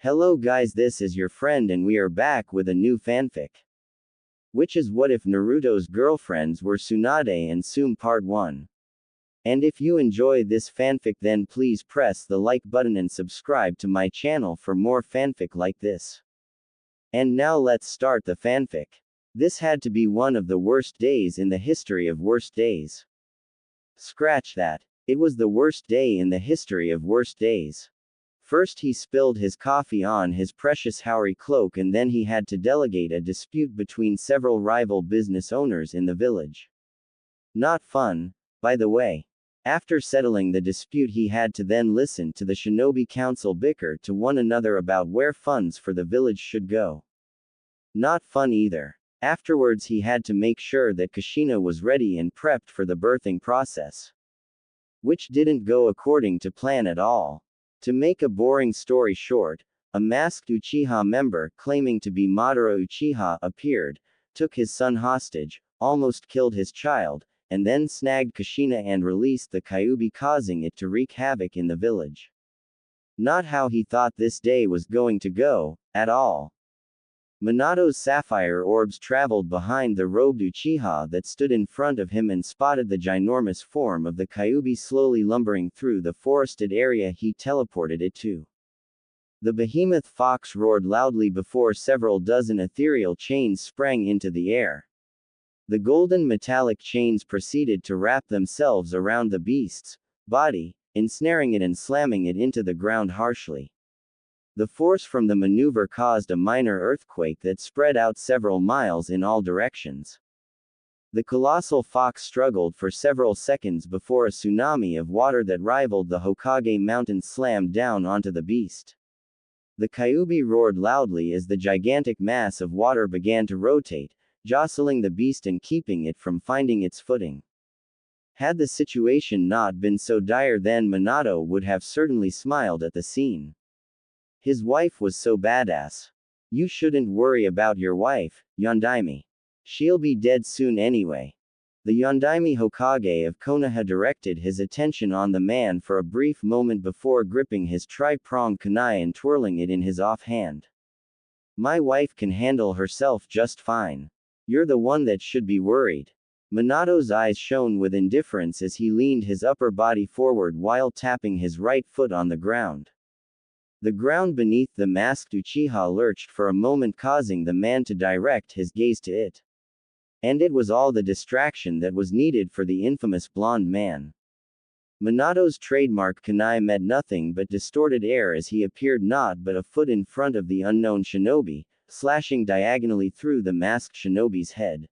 Hello guys, this is your friend and we are back with a new fanfic. Which is what if Naruto's girlfriends were Tsunade and Tsume Part 1. And if you enjoy this fanfic then please press the like button and subscribe to my channel for more fanfic like this. And now let's start the fanfic. This had to be one of the worst days in the history of worst days. Scratch that. It was the worst day in the history of worst days. First he spilled his coffee on his precious Haori cloak and then he had to delegate a dispute between several rival business owners in the village. Not fun, by the way. After settling the dispute he had to then listen to the shinobi council bicker to one another about where funds for the village should go. Not fun either. Afterwards he had to make sure that Kushina was ready and prepped for the birthing process. Which didn't go according to plan at all. To make a boring story short, a masked Uchiha member claiming to be Madara Uchiha appeared, took his son hostage, almost killed his child, and then snagged Kushina and released the Kyuubi, causing it to wreak havoc in the village. Not how he thought this day was going to go, at all. Minato's sapphire orbs traveled behind the robed Uchiha that stood in front of him and spotted the ginormous form of the Kyuubi slowly lumbering through the forested area he teleported it to. The behemoth fox roared loudly before several dozen ethereal chains sprang into the air. The golden metallic chains proceeded to wrap themselves around the beast's body, ensnaring it and slamming it into the ground harshly. The force from the maneuver caused a minor earthquake that spread out several miles in all directions. The colossal fox struggled for several seconds before a tsunami of water that rivaled the Hokage mountain slammed down onto the beast. The Kyuubi roared loudly as the gigantic mass of water began to rotate, jostling the beast and keeping it from finding its footing. Had the situation not been so dire then Minato would have certainly smiled at the scene. His wife was so badass. You shouldn't worry about your wife, Yondaime. She'll be dead soon anyway. The Yondaime Hokage of Konoha directed his attention on the man for a brief moment before gripping his tri-pronged kunai and twirling it in his offhand. My wife can handle herself just fine. You're the one that should be worried. Minato's eyes shone with indifference as he leaned his upper body forward while tapping his right foot on the ground. The ground beneath the masked Uchiha lurched for a moment, causing the man to direct his gaze to it. And it was all the distraction that was needed for the infamous blonde man. Minato's trademark kunai met nothing but distorted air as he appeared not but a foot in front of the unknown shinobi, slashing diagonally through the masked shinobi's head.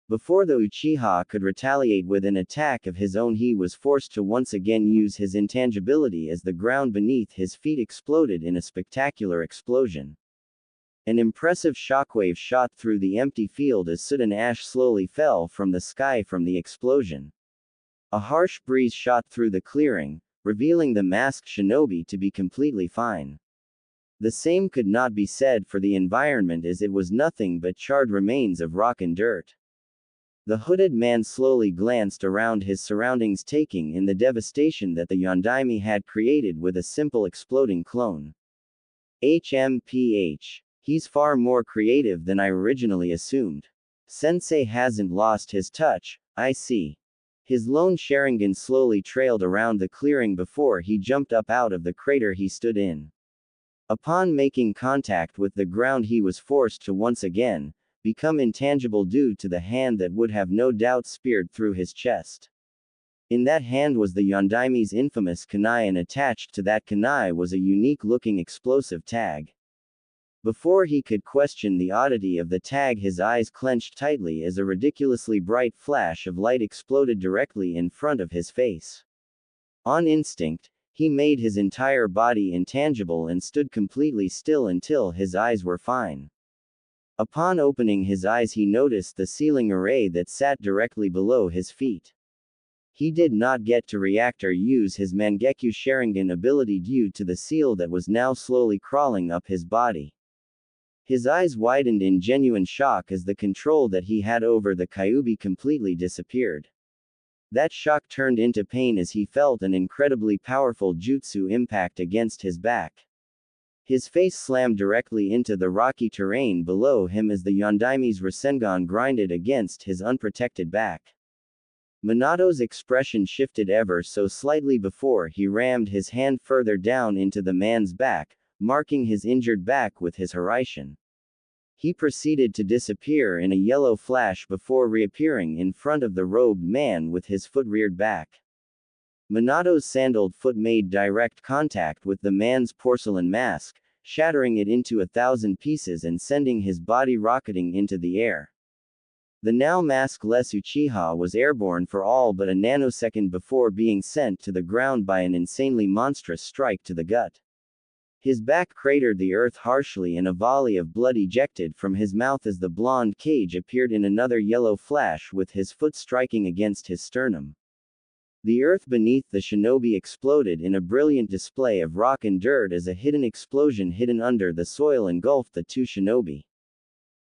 Before the Uchiha could retaliate with an attack of his own, he was forced to once again use his intangibility as the ground beneath his feet exploded in a spectacular explosion. An impressive shockwave shot through the empty field as soot and ash slowly fell from the sky from the explosion. A harsh breeze shot through the clearing, revealing the masked shinobi to be completely fine. The same could not be said for the environment, as it was nothing but charred remains of rock and dirt. The hooded man slowly glanced around his surroundings, taking in the devastation that the Yondaime had created with a simple exploding clone. HMPH. He's far more creative than I originally assumed. Sensei hasn't lost his touch, I see. His lone Sharingan slowly trailed around the clearing before he jumped up out of the crater he stood in. Upon making contact with the ground he was forced to once again become intangible due to the hand that would have no doubt speared through his chest. In that hand was the Yondaime's infamous kunai, and attached to that kunai was a unique-looking explosive tag. Before he could question the oddity of the tag, his eyes clenched tightly as a ridiculously bright flash of light exploded directly in front of his face. On instinct, he made his entire body intangible and stood completely still until his eyes were fine. Upon opening his eyes he noticed the ceiling array that sat directly below his feet. He did not get to react or use his Mangekyo Sharingan ability due to the seal that was now slowly crawling up his body. His eyes widened in genuine shock as the control that he had over the Kyuubi completely disappeared. That shock turned into pain as he felt an incredibly powerful jutsu impact against his back. His face slammed directly into the rocky terrain below him as the Yondaime's Rasengan grinded against his unprotected back. Minato's expression shifted ever so slightly before he rammed his hand further down into the man's back, marking his injured back with his Harishin. He proceeded to disappear in a yellow flash before reappearing in front of the robed man with his foot reared back. Minato's sandaled foot made direct contact with the man's porcelain mask, shattering it into 1,000 pieces and sending his body rocketing into the air. The now maskless Uchiha was airborne for all but a nanosecond before being sent to the ground by an insanely monstrous strike to the gut. His back cratered the earth harshly and a volley of blood ejected from his mouth as the blonde cage appeared in another yellow flash with his foot striking against his sternum. The earth beneath the shinobi exploded in a brilliant display of rock and dirt as a hidden explosion hidden under the soil engulfed the two shinobi.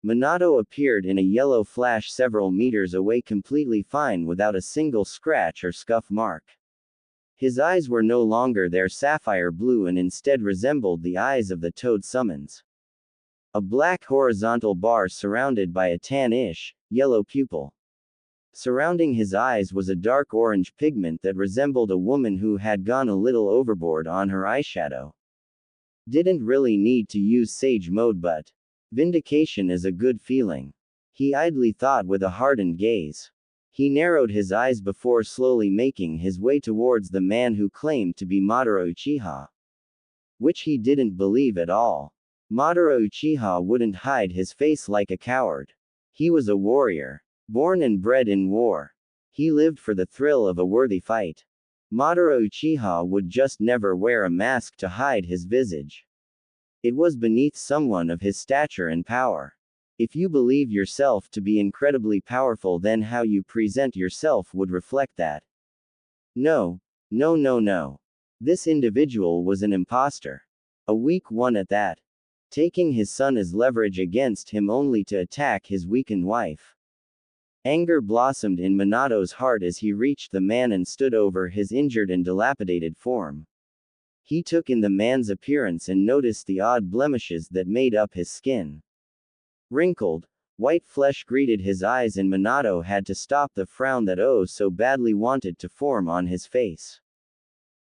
Minato appeared in a yellow flash several meters away completely fine without a single scratch or scuff mark. His eyes were no longer their sapphire blue and instead resembled the eyes of the toad summons. A black horizontal bar surrounded by a tan-ish, yellow pupil. Surrounding his eyes was a dark orange pigment that resembled a woman who had gone a little overboard on her eyeshadow. Didn't really need to use Sage Mode, but vindication is a good feeling. He idly thought with a hardened gaze. He narrowed his eyes before slowly making his way towards the man who claimed to be Madara Uchiha. Which he didn't believe at all. Madara Uchiha wouldn't hide his face like a coward. He was a warrior. Born and bred in war. He lived for the thrill of a worthy fight. Madara Uchiha would just never wear a mask to hide his visage. It was beneath someone of his stature and power. If you believe yourself to be incredibly powerful, then how you present yourself would reflect that. No. This individual was an imposter. A weak one at that. Taking his son as leverage against him only to attack his weakened wife. Anger blossomed in Minato's heart as he reached the man and stood over his injured and dilapidated form. He took in the man's appearance and noticed the odd blemishes that made up his skin. Wrinkled, white flesh greeted his eyes and Minato had to stop the frown that oh so badly wanted to form on his face.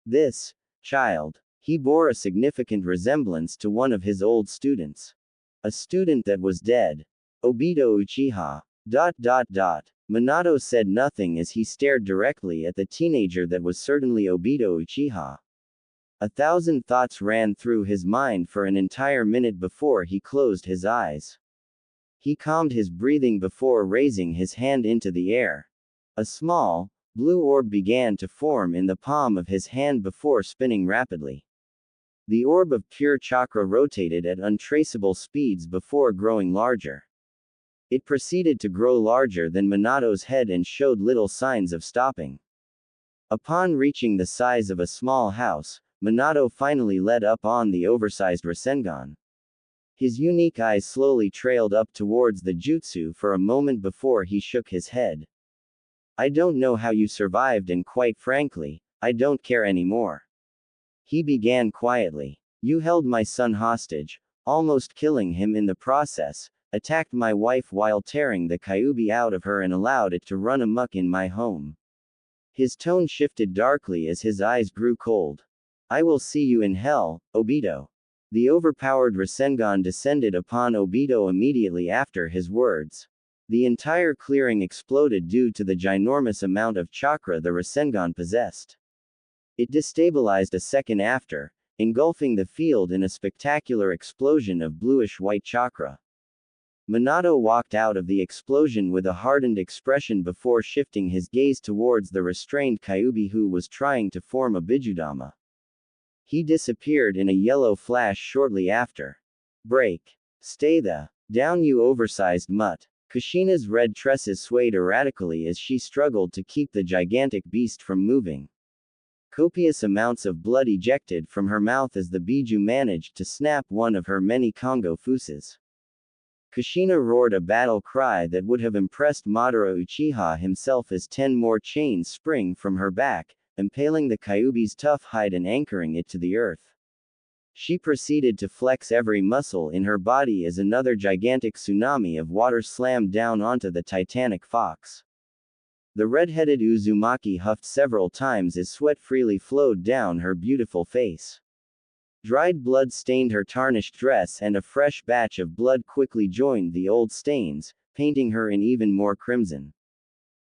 This child. He bore a significant resemblance to one of his old students. A student that was dead. Obito Uchiha. Minato said nothing as he stared directly at the teenager that was certainly Obito Uchiha. 1,000 thoughts ran through his mind for an entire minute before he closed his eyes. He calmed his breathing before raising his hand into the air. A small, blue orb began to form in the palm of his hand before spinning rapidly. The orb of pure chakra rotated at untraceable speeds before growing larger. It proceeded to grow larger than Minato's head and showed little signs of stopping. Upon reaching the size of a small house, Minato finally let up on the oversized Rasengan. His unique eyes slowly trailed up towards the jutsu for a moment before he shook his head. I don't know how you survived and quite frankly, I don't care anymore. He began quietly. You held my son hostage, almost killing him in the process, attacked my wife while tearing the Kyuubi out of her and allowed it to run amok in my home. His tone shifted darkly as his eyes grew cold. I will see you in hell, Obito. The overpowered Rasengan descended upon Obito immediately after his words. The entire clearing exploded due to the ginormous amount of chakra the Rasengan possessed. It destabilized a second after, engulfing the field in a spectacular explosion of bluish-white chakra. Minato walked out of the explosion with a hardened expression before shifting his gaze towards the restrained Kyuubi who was trying to form a Bijudama. He disappeared in a yellow flash shortly after. Break. Stay the down, you oversized mutt. Kushina's red tresses swayed erratically as she struggled to keep the gigantic beast from moving. Copious amounts of blood ejected from her mouth as the Biju managed to snap one of her many Kongo fuses. Kushina roared a battle cry that would have impressed Madara Uchiha himself as 10 more chains spring from her back, impaling the Kyuubi's tough hide and anchoring it to the earth. She proceeded to flex every muscle in her body as another gigantic tsunami of water slammed down onto the titanic fox. The red-headed Uzumaki huffed several times as sweat freely flowed down her beautiful face. Dried blood stained her tarnished dress, and a fresh batch of blood quickly joined the old stains, painting her in even more crimson.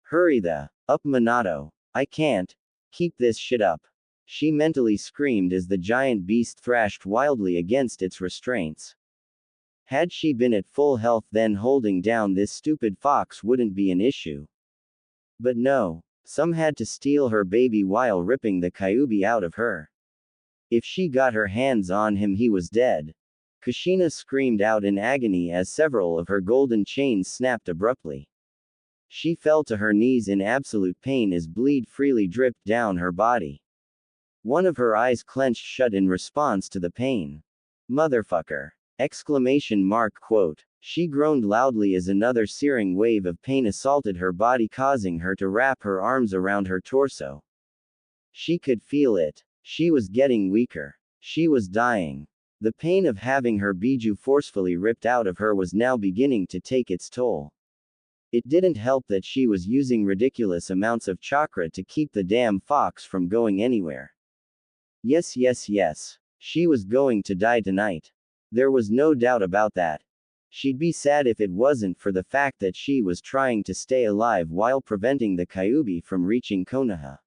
Hurry the up, Minato. I can't keep this shit up. She mentally screamed as the giant beast thrashed wildly against its restraints. Had she been at full health, then holding down this stupid fox wouldn't be an issue. But no, some had to steal her baby while ripping the Kyuubi out of her. If she got her hands on him, he was dead. Kushina screamed out in agony as several of her golden chains snapped abruptly. She fell to her knees in absolute pain as bleed freely dripped down her body. One of her eyes clenched shut in response to the pain. Motherfucker! Exclamation mark quote. She groaned loudly as another searing wave of pain assaulted her body, causing her to wrap her arms around her torso. She could feel it. She was getting weaker. She was dying. The pain of having her biju forcefully ripped out of her was now beginning to take its toll. It didn't help that she was using ridiculous amounts of chakra to keep the damn fox from going anywhere. Yes, yes, yes. She was going to die tonight. There was no doubt about that. She'd be sad if it wasn't for the fact that she was trying to stay alive while preventing the Kyuubi from reaching Konoha.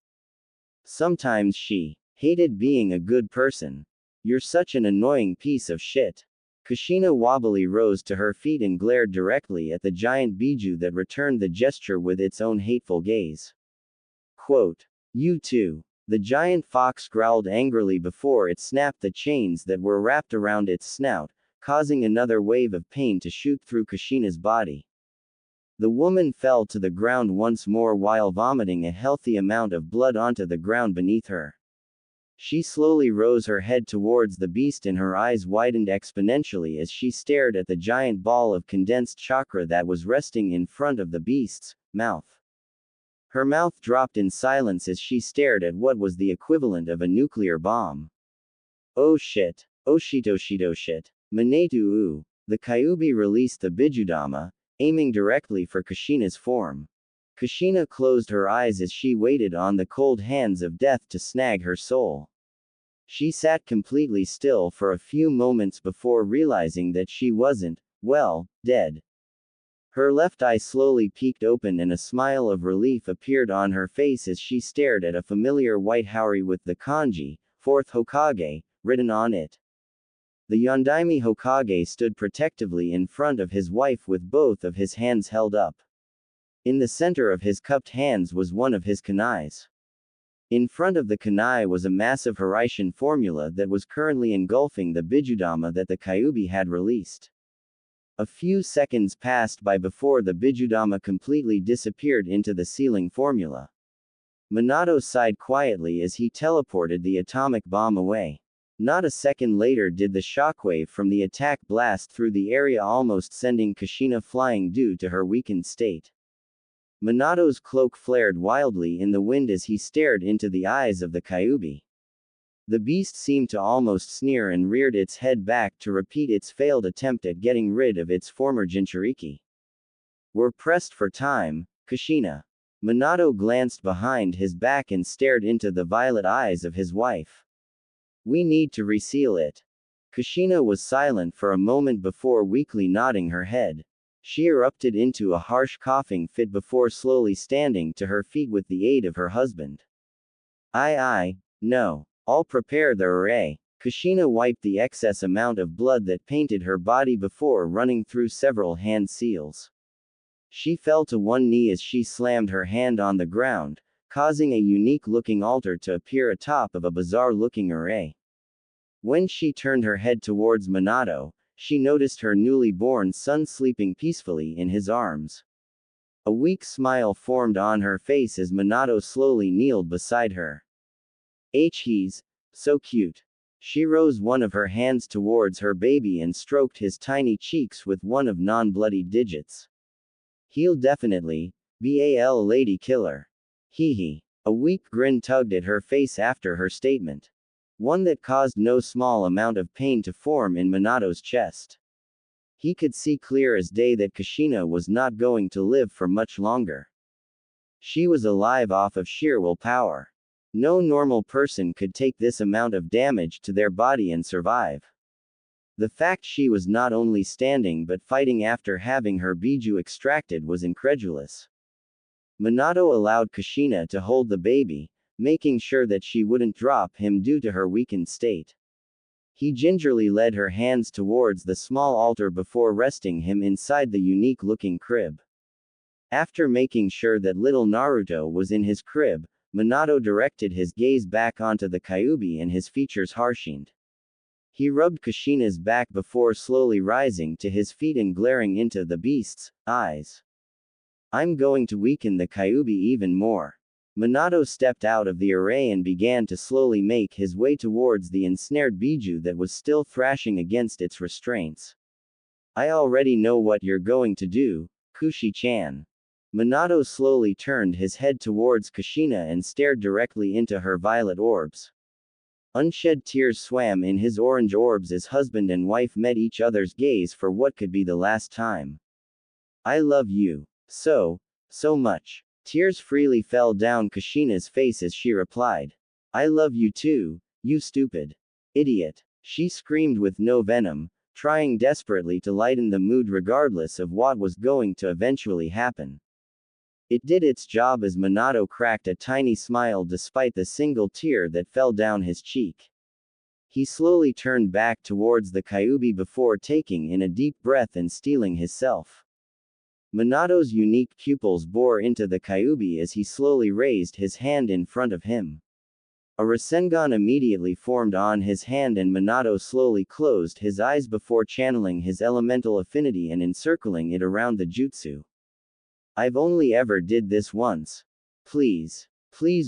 Sometimes she hated being a good person. You're such an annoying piece of shit. Kushina wobbly rose to her feet and glared directly at the giant biju that returned the gesture with its own hateful gaze. Quote. You too. The giant fox growled angrily before it snapped the chains that were wrapped around its snout, causing another wave of pain to shoot through Kushina's body. The woman fell to the ground once more while vomiting a healthy amount of blood onto the ground beneath her. She slowly rose her head towards the beast and her eyes widened exponentially as she stared at the giant ball of condensed chakra that was resting in front of the beast's mouth. Her mouth dropped in silence as she stared at what was the equivalent of a nuclear bomb. Oh shit. Oh shit, oh shit, oh shit. Manetu. The Kyuubi released the Bijudama, aiming directly for Kushina's form. Kushina closed her eyes as she waited on the cold hands of death to snag her soul. She sat completely still for a few moments before realizing that she wasn't, well, dead. Her left eye slowly peeked open and a smile of relief appeared on her face as she stared at a familiar white haori with the kanji, 4th Hokage, written on it. The Yondaime Hokage stood protectively in front of his wife with both of his hands held up. In the center of his cupped hands was one of his kunais. In front of the kunai was a massive Hiraishin formula that was currently engulfing the Bijudama that the Kyuubi had released. A few seconds passed by before the Bijudama completely disappeared into the ceiling formula. Minato sighed quietly as he teleported the atomic bomb away. Not a second later did the shockwave from the attack blast through the area, almost sending Kushina flying due to her weakened state. Minato's cloak flared wildly in the wind as he stared into the eyes of the Kyuubi. The beast seemed to almost sneer and reared its head back to repeat its failed attempt at getting rid of its former Jinchuriki. We're pressed for time, Kushina. Minato glanced behind his back and stared into the violet eyes of his wife. We need to reseal it. Kushina was silent for a moment before weakly nodding her head. She erupted into a harsh coughing fit before slowly standing to her feet with the aid of her husband. No. I'll prepare the array. Kushina wiped the excess amount of blood that painted her body before running through several hand seals. She fell to one knee as she slammed her hand on the ground, causing a unique-looking altar to appear atop of a bizarre-looking array. When she turned her head towards Minato, she noticed her newly born son sleeping peacefully in his arms. A weak smile formed on her face as Minato slowly kneeled beside her. He's so cute. She rose one of her hands towards her baby and stroked his tiny cheeks with one of non-bloodied digits. He'll definitely be a lady killer. Hee hee. A weak grin tugged at her face after her statement. one that caused no small amount of pain to form in Minato's chest. He could see clear as day that Kushina was not going to live for much longer. She was alive off of sheer willpower. No normal person could take this amount of damage to their body and survive. The fact she was not only standing but fighting after having her biju extracted was incredulous. Minato allowed Kushina to hold the baby, making sure that she wouldn't drop him due to her weakened state. He gingerly led her hands towards the small altar before resting him inside the unique-looking crib. After making sure that little Naruto was in his crib, Minato directed his gaze back onto the Kyuubi and his features harshened. He rubbed Kushina's back before slowly rising to his feet and glaring into the beast's eyes. I'm going to weaken the Kyuubi even more. Minato stepped out of the array and began to slowly make his way towards the ensnared biju that was still thrashing against its restraints. I already know what you're going to do, Kushi-chan. Minato slowly turned his head towards Kushina and stared directly into her violet orbs. Unshed tears swam in his orange orbs as husband and wife met each other's gaze for what could be the last time. I love you. So much. Tears freely fell down Kushina's face as she replied. I love you too, you stupid idiot. She screamed with no venom, trying desperately to lighten the mood regardless of what was going to eventually happen. It did its job as Minato cracked a tiny smile despite the single tear that fell down his cheek. He slowly turned back towards the Kyuubi before taking in a deep breath and steeling himself. Minato's unique pupils bore into the Kyuubi as he slowly raised his hand in front of him. A Rasengan immediately formed on his hand and Minato slowly closed his eyes before channeling his elemental affinity and encircling it around the jutsu. I've only ever did this once. Please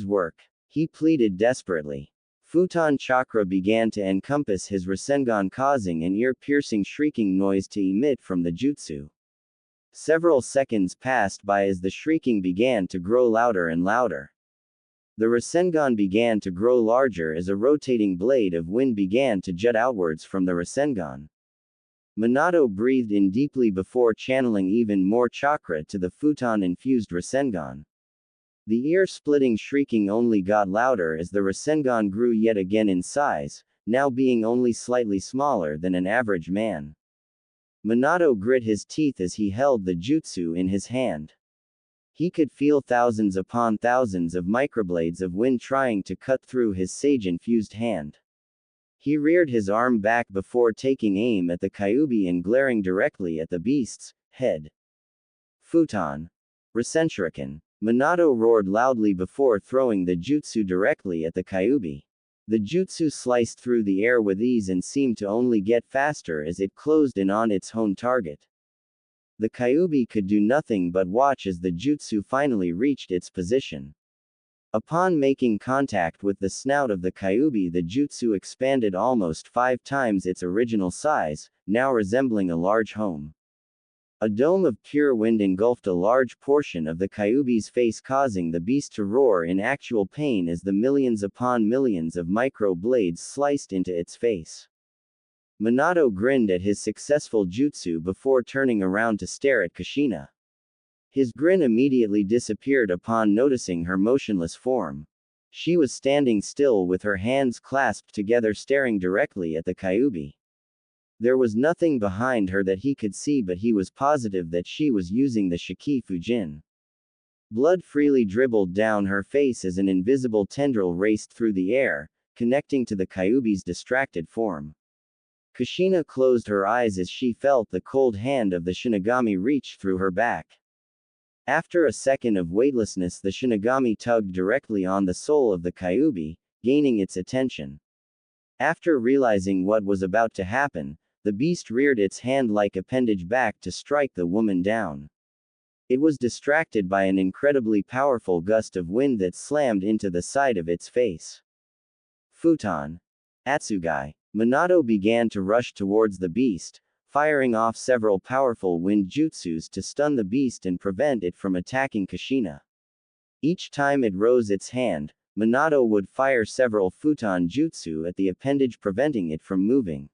work. He pleaded desperately. Futon chakra began to encompass his Rasengan, causing an ear-piercing shrieking noise to emit from the jutsu. Several seconds passed by as the shrieking began to grow louder and louder. The Rasengan began to grow larger as a rotating blade of wind began to jut outwards from the Rasengan. Minato breathed in deeply before channeling even more chakra to the futon-infused Rasengan. The ear-splitting shrieking only got louder as the Rasengan grew yet again in size, now being only slightly smaller than an average man. Minato grit his teeth as he held the jutsu in his hand. He could feel thousands upon thousands of microblades of wind trying to cut through his sage-infused hand. He reared his arm back before taking aim at the Kyuubi and glaring directly at the beast's head. Futon. Rasenshuriken. Minato roared loudly before throwing the jutsu directly at the Kyuubi. The jutsu sliced through the air with ease and seemed to only get faster as it closed in on its own target. The Kyuubi could do nothing but watch as the jutsu finally reached its position. Upon making contact with the snout of the Kyuubi, the jutsu expanded almost 5 times its original size, now resembling a large home. A dome of pure wind engulfed a large portion of the Kyuubi's face, causing the beast to roar in actual pain as the millions upon millions of micro blades sliced into its face. Minato grinned at his successful jutsu before turning around to stare at Kushina. His grin immediately disappeared upon noticing her motionless form. She was standing still with her hands clasped together, staring directly at the Kyuubi. There was nothing behind her that he could see, but he was positive that she was using the Shiki Fujin. Blood freely dribbled down her face as an invisible tendril raced through the air, connecting to the Kyuubi's distracted form. Kushina closed her eyes as she felt the cold hand of the Shinigami reach through her back. After a second of weightlessness, the Shinigami tugged directly on the soul of the Kyuubi, gaining its attention. After realizing what was about to happen, the beast reared its hand-like appendage back to strike the woman down. It was distracted by an incredibly powerful gust of wind that slammed into the side of its face. Futon. Atsugai. Minato began to rush towards the beast, firing off several powerful wind jutsus to stun the beast and prevent it from attacking Kushina. Each time it rose its hand, Minato would fire several futon jutsu at the appendage, preventing it from moving.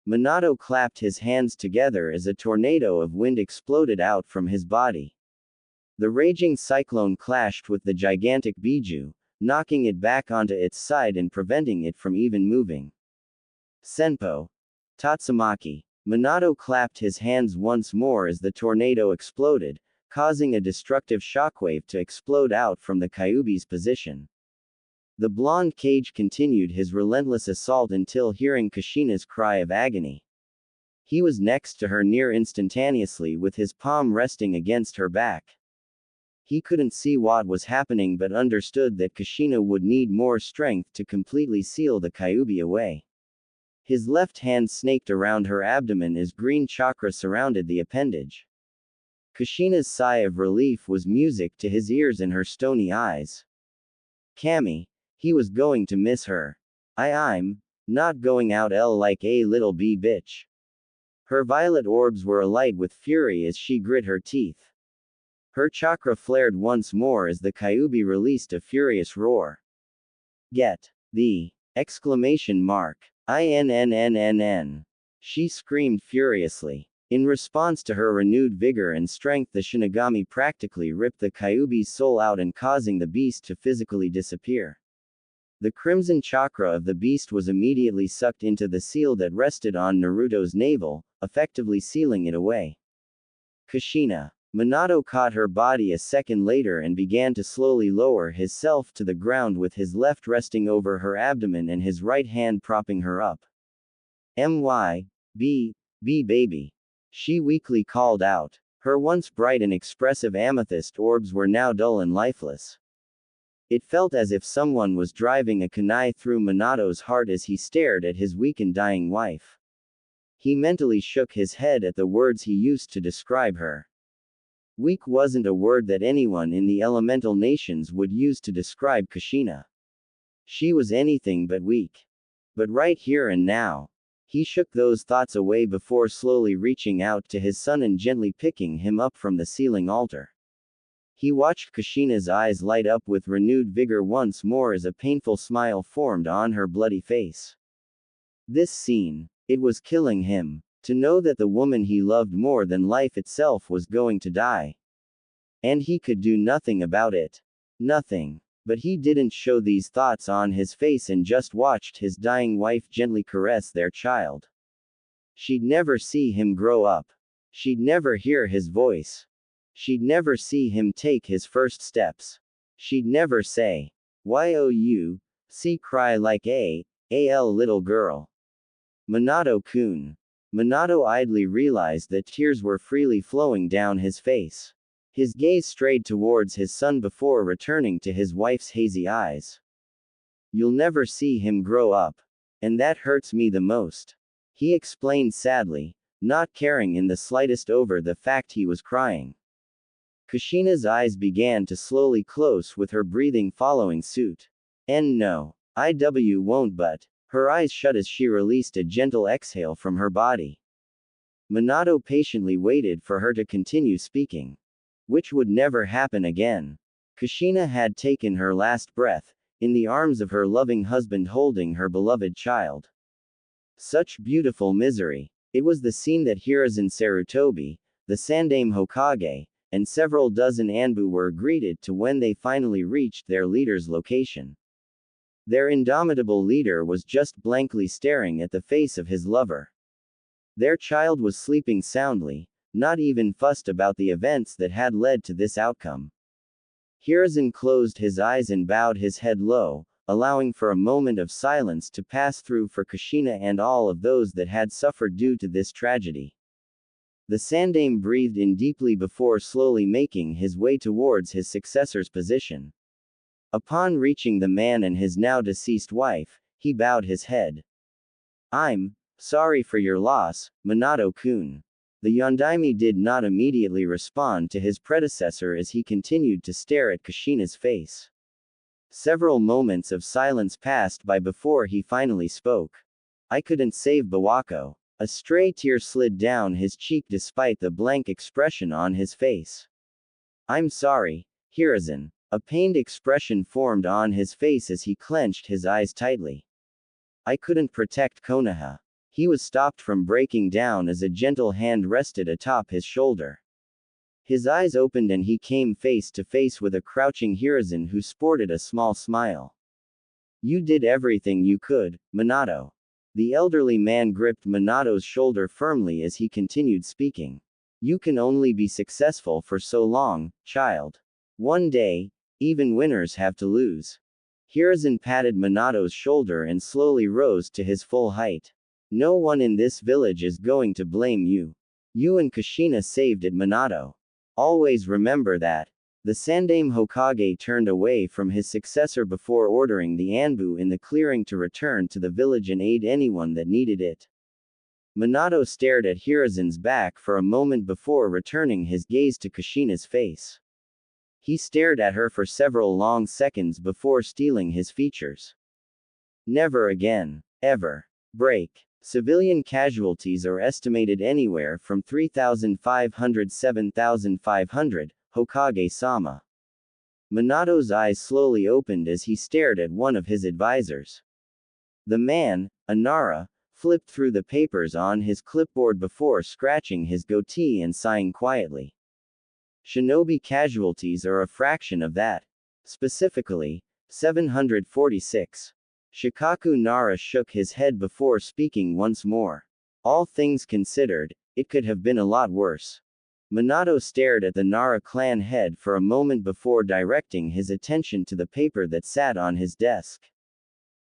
Minato clapped his hands together as a tornado of wind exploded out from his body. The raging cyclone clashed with the gigantic Biju, knocking it back onto its side and preventing it from even moving. Senpo. Tatsumaki. Minato clapped his hands once more as the tornado exploded, causing a destructive shockwave to explode out from the Kyuubi's position. The blonde cage continued his relentless assault until hearing Kushina's cry of agony. He was next to her near instantaneously with his palm resting against her back. He couldn't see what was happening but understood that Kushina would need more strength to completely seal the Kyuubi away. His left hand snaked around her abdomen as green chakra surrounded the appendage. Kushina's sigh of relief was music to his ears and her stony eyes. Cammy. He was going to miss her. I'm not going out like a little bee bitch. Her violet orbs were alight with fury as she grit her teeth. Her chakra flared once more as the Kyuubi released a furious roar. Get the exclamation mark. INNNNN. She screamed furiously. In response to her renewed vigor and strength, the Shinigami practically ripped the Kyuubi's soul out and causing the beast to physically disappear. The crimson chakra of the beast was immediately sucked into the seal that rested on Naruto's navel, effectively sealing it away. Kushina. Minato caught her body a second later and began to slowly lower himself to the ground with his left resting over her abdomen and his right hand propping her up. B baby. She weakly called out. Her once bright and expressive amethyst orbs were now dull and lifeless. It felt as if someone was driving a kunai through Minato's heart as he stared at his weak and dying wife. He mentally shook his head at the words he used to describe her. Weak wasn't a word that anyone in the elemental nations would use to describe Kushina. She was anything but weak. But right here and now. He shook those thoughts away before slowly reaching out to his son and gently picking him up from the ceiling altar. He watched Kushina's eyes light up with renewed vigor once more as a painful smile formed on her bloody face. This scene. It was killing him. To know that the woman he loved more than life itself was going to die. And he could do nothing about it. Nothing. But he didn't show these thoughts on his face and just watched his dying wife gently caress their child. She'd never see him grow up. She'd never hear his voice. She'd never see him take his first steps. She'd never say, "You cry like a little girl." Minato-kun. Minato idly realized that tears were freely flowing down his face. His gaze strayed towards his son before returning to his wife's hazy eyes. "You'll never see him grow up. And that hurts me the most," he explained sadly, not caring in the slightest over the fact he was crying. Kushina's eyes began to slowly close with her breathing following suit. No. Won't, but. Her eyes shut as she released a gentle exhale from her body. Minato patiently waited for her to continue speaking. Which would never happen again. Kushina had taken her last breath, in the arms of her loving husband holding her beloved child. Such beautiful misery. It was the scene that Hiruzen Sarutobi, the Sandaime Hokage, and several dozen Anbu were greeted to when they finally reached their leader's location. Their indomitable leader was just blankly staring at the face of his lover. Their child was sleeping soundly, not even fussed about the events that had led to this outcome. Hiruzen closed his eyes and bowed his head low, allowing for a moment of silence to pass through for Kushina and all of those that had suffered due to this tragedy. The Sandaime breathed in deeply before slowly making his way towards his successor's position. Upon reaching the man and his now deceased wife, he bowed his head. "I'm sorry for your loss, Minato-kun." The Yondaime did not immediately respond to his predecessor as he continued to stare at Kushina's face. Several moments of silence passed by before he finally spoke. "I couldn't save Bawako." A stray tear slid down his cheek despite the blank expression on his face. "I'm sorry, Hiruzen." A pained expression formed on his face as he clenched his eyes tightly. I couldn't protect Konoha. He was stopped from breaking down as a gentle hand rested atop his shoulder. His eyes opened and he came face to face with a crouching Hiruzen who sported a small smile. You did everything you could, Minato. The elderly man gripped Minato's shoulder firmly as he continued speaking. You can only be successful for so long, child. One day, even winners have to lose. Hiruzen patted Minato's shoulder and slowly rose to his full height. No one in this village is going to blame you. You and Kushina saved it, Minato. Always remember that. The Sandaime Hokage turned away from his successor before ordering the Anbu in the clearing to return to the village and aid anyone that needed it. Minato stared at Hiruzen's back for a moment before returning his gaze to Kushina's face. He stared at her for several long seconds before stealing his features. Never again. Ever. Break. Civilian casualties are estimated anywhere from 3,500 to 7,500, Hokage-sama. Minato's eyes slowly opened as he stared at one of his advisors. The man, Anara, flipped through the papers on his clipboard before scratching his goatee and sighing quietly. Shinobi casualties are a fraction of that. Specifically, 746. Shikaku Nara shook his head before speaking once more. All things considered, it could have been a lot worse. Minato stared at the Nara clan head for a moment before directing his attention to the paper that sat on his desk.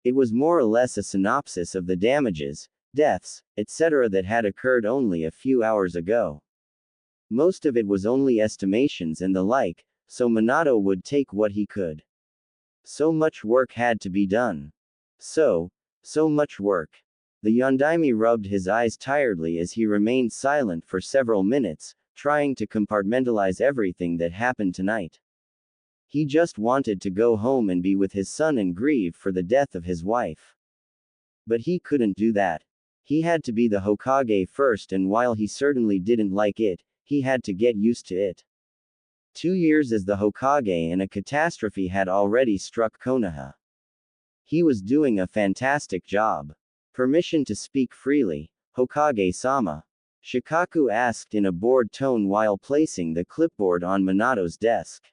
It was more or less a synopsis of the damages, deaths, etc. that had occurred only a few hours ago. Most of it was only estimations and the like, so Minato would take what he could. So much work had to be done. So much work. The Yondaime rubbed his eyes tiredly as he remained silent for several minutes, trying to compartmentalize everything that happened tonight. He just wanted to go home and be with his son and grieve for the death of his wife. But he couldn't do that. He had to be the Hokage first, and while he certainly didn't like it, he had to get used to it. 2 years as the Hokage and a catastrophe had already struck Konoha. He was doing a fantastic job. Permission to speak freely, Hokage-sama? Shikaku asked in a bored tone while placing the clipboard on Minato's desk.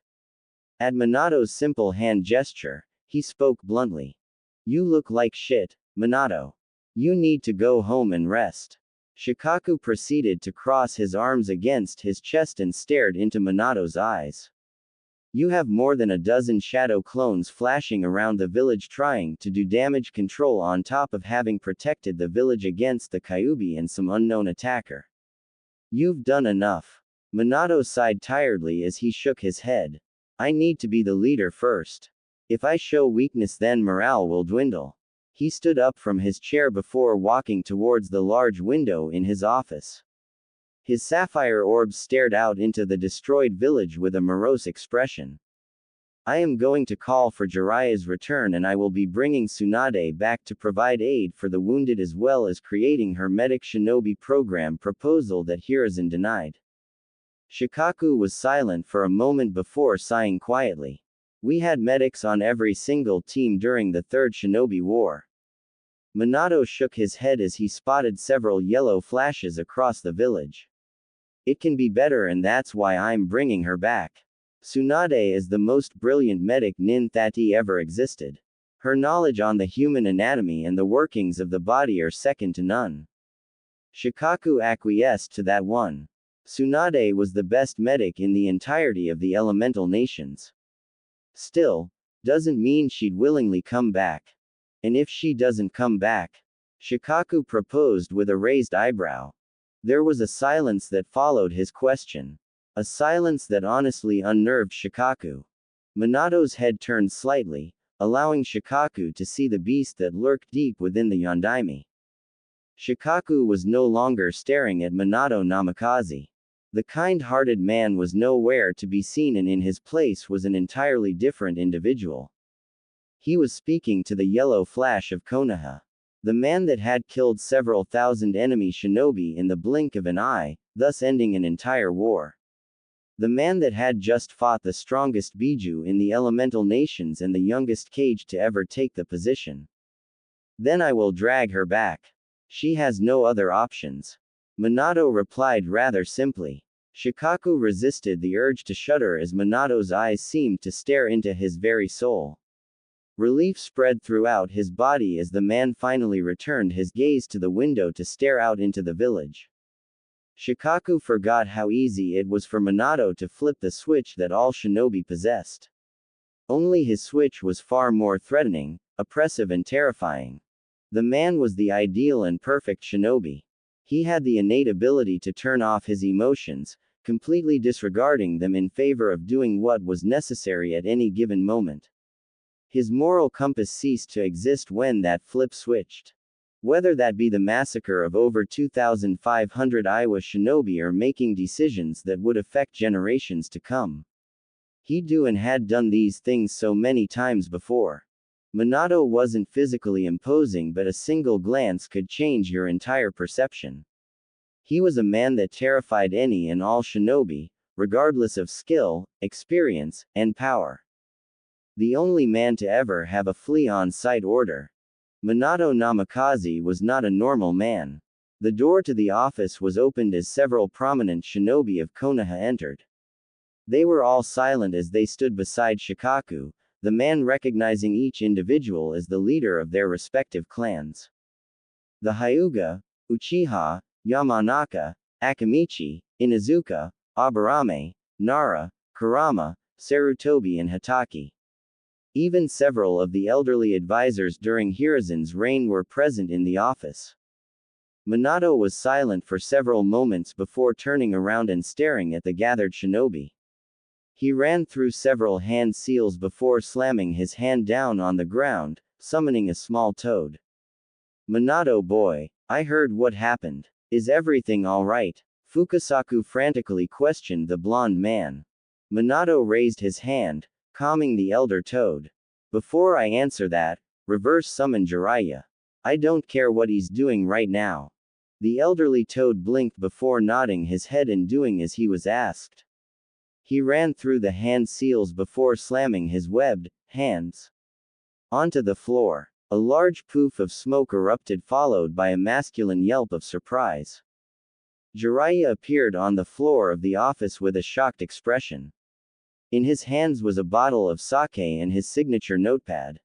At Minato's simple hand gesture, he spoke bluntly. You look like shit, Minato. You need to go home and rest. Shikaku proceeded to cross his arms against his chest and stared into Minato's eyes. You have more than a dozen shadow clones flashing around the village trying to do damage control on top of having protected the village against the Kyuubi and some unknown attacker. You've done enough. Minato sighed tiredly as he shook his head. I need to be the leader first. If I show weakness, then morale will dwindle. He stood up from his chair before walking towards the large window in his office. His sapphire orbs stared out into the destroyed village with a morose expression. I am going to call for Jiraiya's return, and I will be bringing Tsunade back to provide aid for the wounded as well as creating her medic shinobi program proposal that Hiruzen denied. Shikaku was silent for a moment before sighing quietly. We had medics on every single team during the Third Shinobi War. Minato shook his head as he spotted several yellow flashes across the village. It can be better, and that's why I'm bringing her back. Tsunade is the most brilliant medic nin that ever existed. Her knowledge on the human anatomy and the workings of the body are second to none. Shikaku acquiesced to that one. Tsunade was the best medic in the entirety of the elemental nations. Still, doesn't mean she'd willingly come back. And if she doesn't come back? Shikaku proposed with a raised eyebrow. There was a silence that followed his question. A silence that honestly unnerved Shikaku. Minato's head turned slightly, allowing Shikaku to see the beast that lurked deep within the Yondaime. Shikaku was no longer staring at Minato Namikaze. The kind-hearted man was nowhere to be seen, and in his place was an entirely different individual. He was speaking to the yellow flash of Konoha. The man that had killed several thousand enemy shinobi in the blink of an eye, thus ending an entire war. The man that had just fought the strongest Biju in the elemental nations and the youngest Kage to ever take the position. Then I will drag her back. She has no other options. Minato replied rather simply. Shikaku resisted the urge to shudder as Minato's eyes seemed to stare into his very soul. Relief spread throughout his body as the man finally returned his gaze to the window to stare out into the village. Shikaku forgot how easy it was for Minato to flip the switch that all shinobi possessed. Only his switch was far more threatening, oppressive and terrifying. The man was the ideal and perfect shinobi. He had the innate ability to turn off his emotions, completely disregarding them in favor of doing what was necessary at any given moment. His moral compass ceased to exist when that flip switched. Whether that be the massacre of over 2,500 Iowa shinobi or making decisions that would affect generations to come. He do and had done these things so many times before. Minato wasn't physically imposing, but a single glance could change your entire perception. He was a man that terrified any and all shinobi, regardless of skill, experience, and power. The only man to ever have a flee on sight order. Minato Namikaze was not a normal man. The door to the office was opened as several prominent shinobi of Konoha entered. They were all silent as they stood beside Shikaku, the man recognizing each individual as the leader of their respective clans. The Hyuga, Uchiha, Yamanaka, Akamichi, Inuzuka, Aburame, Nara, Kurama, Sarutobi and Hatake. Even several of the elderly advisors during Hiruzen's reign were present in the office. Minato was silent for several moments before turning around and staring at the gathered shinobi. He ran through several hand seals before slamming his hand down on the ground, summoning a small toad. Minato boy, I heard what happened. Is everything alright? Fukasaku frantically questioned the blonde man. Minato raised his hand, calming the elder toad. Before I answer that, reverse summon Jiraiya. I don't care what he's doing right now. The elderly toad blinked before nodding his head and doing as he was asked. He ran through the hand seals before slamming his webbed hands onto the floor. A large poof of smoke erupted, followed by a masculine yelp of surprise. Jiraiya appeared on the floor of the office with a shocked expression. In his hands was a bottle of sake and his signature notepad.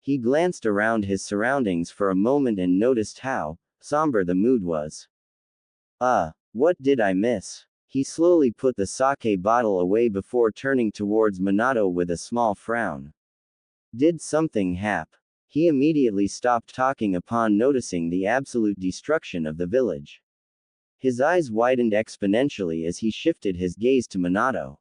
He glanced around his surroundings for a moment and noticed how somber the mood was. What did I miss? He slowly put the sake bottle away before turning towards Minato with a small frown. Did something happen? He immediately stopped talking upon noticing the absolute destruction of the village. His eyes widened exponentially as he shifted his gaze to Minato.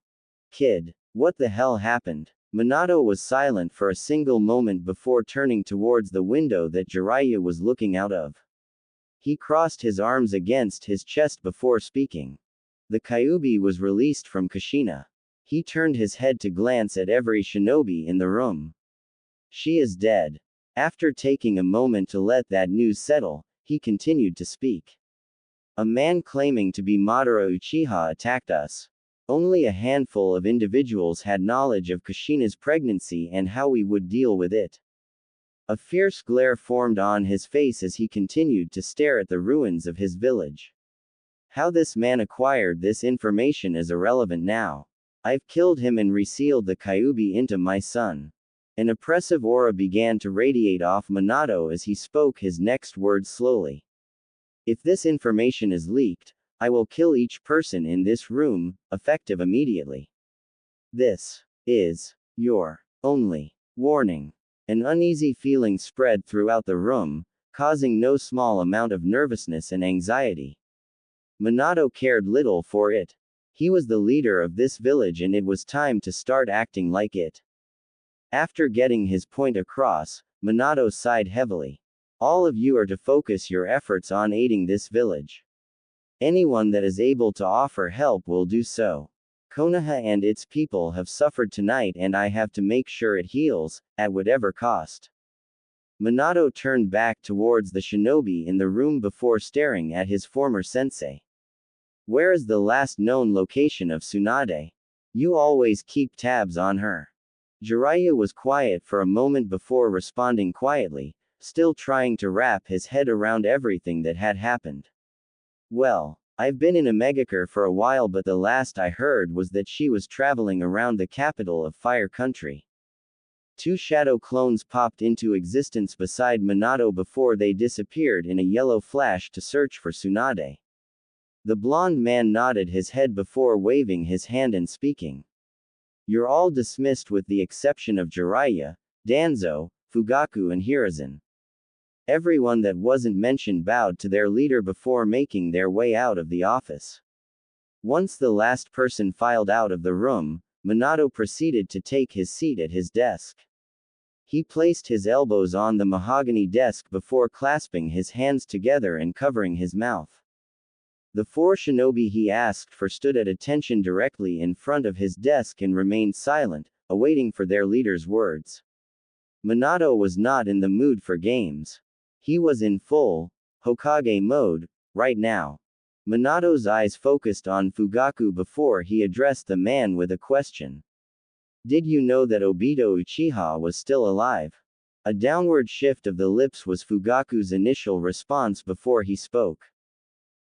Kid, what the hell happened? Minato was silent for a single moment before turning towards the window that Jiraiya was looking out of. He crossed his arms against his chest before speaking. The Kyuubi was released from Kushina. He turned his head to glance at every shinobi in the room. She is dead. After taking a moment to let that news settle, he continued to speak. A man claiming to be Madara Uchiha attacked us. Only a handful of individuals had knowledge of Kushina's pregnancy and how we would deal with it. A fierce glare formed on his face as he continued to stare at the ruins of his village. How this man acquired this information is irrelevant now. I've killed him and resealed the Kyuubi into my son. An oppressive aura began to radiate off Minato as he spoke his next words slowly. If this information is leaked, I will kill each person in this room, effective immediately. This is your only warning. An uneasy feeling spread throughout the room, causing no small amount of nervousness and anxiety. Minato cared little for it. He was the leader of this village and it was time to start acting like it. After getting his point across, Minato sighed heavily. All of you are to focus your efforts on aiding this village. Anyone that is able to offer help will do so. Konoha and its people have suffered tonight and I have to make sure it heals, at whatever cost. Minato turned back towards the shinobi in the room before staring at his former sensei. Where is the last known location of Tsunade? You always keep tabs on her. Jiraiya was quiet for a moment before responding quietly, still trying to wrap his head around everything that had happened. Well, I've been in Omegakure for a while, but the last I heard was that she was traveling around the capital of Fire Country. Two shadow clones popped into existence beside Minato before they disappeared in a yellow flash to search for Tsunade. The blond man nodded his head before waving his hand and speaking. You're all dismissed with the exception of Jiraiya, Danzo, Fugaku and Hiruzen. Everyone that wasn't mentioned bowed to their leader before making their way out of the office. Once the last person filed out of the room, Minato proceeded to take his seat at his desk. He placed his elbows on the mahogany desk before clasping his hands together and covering his mouth. The four shinobi he asked for stood at attention directly in front of his desk and remained silent, awaiting for their leader's words. Minato was not in the mood for games. He was in full Hokage mode right now. Minato's eyes focused on Fugaku before he addressed the man with a question. Did you know that Obito Uchiha was still alive? A downward shift of the lips was Fugaku's initial response before he spoke.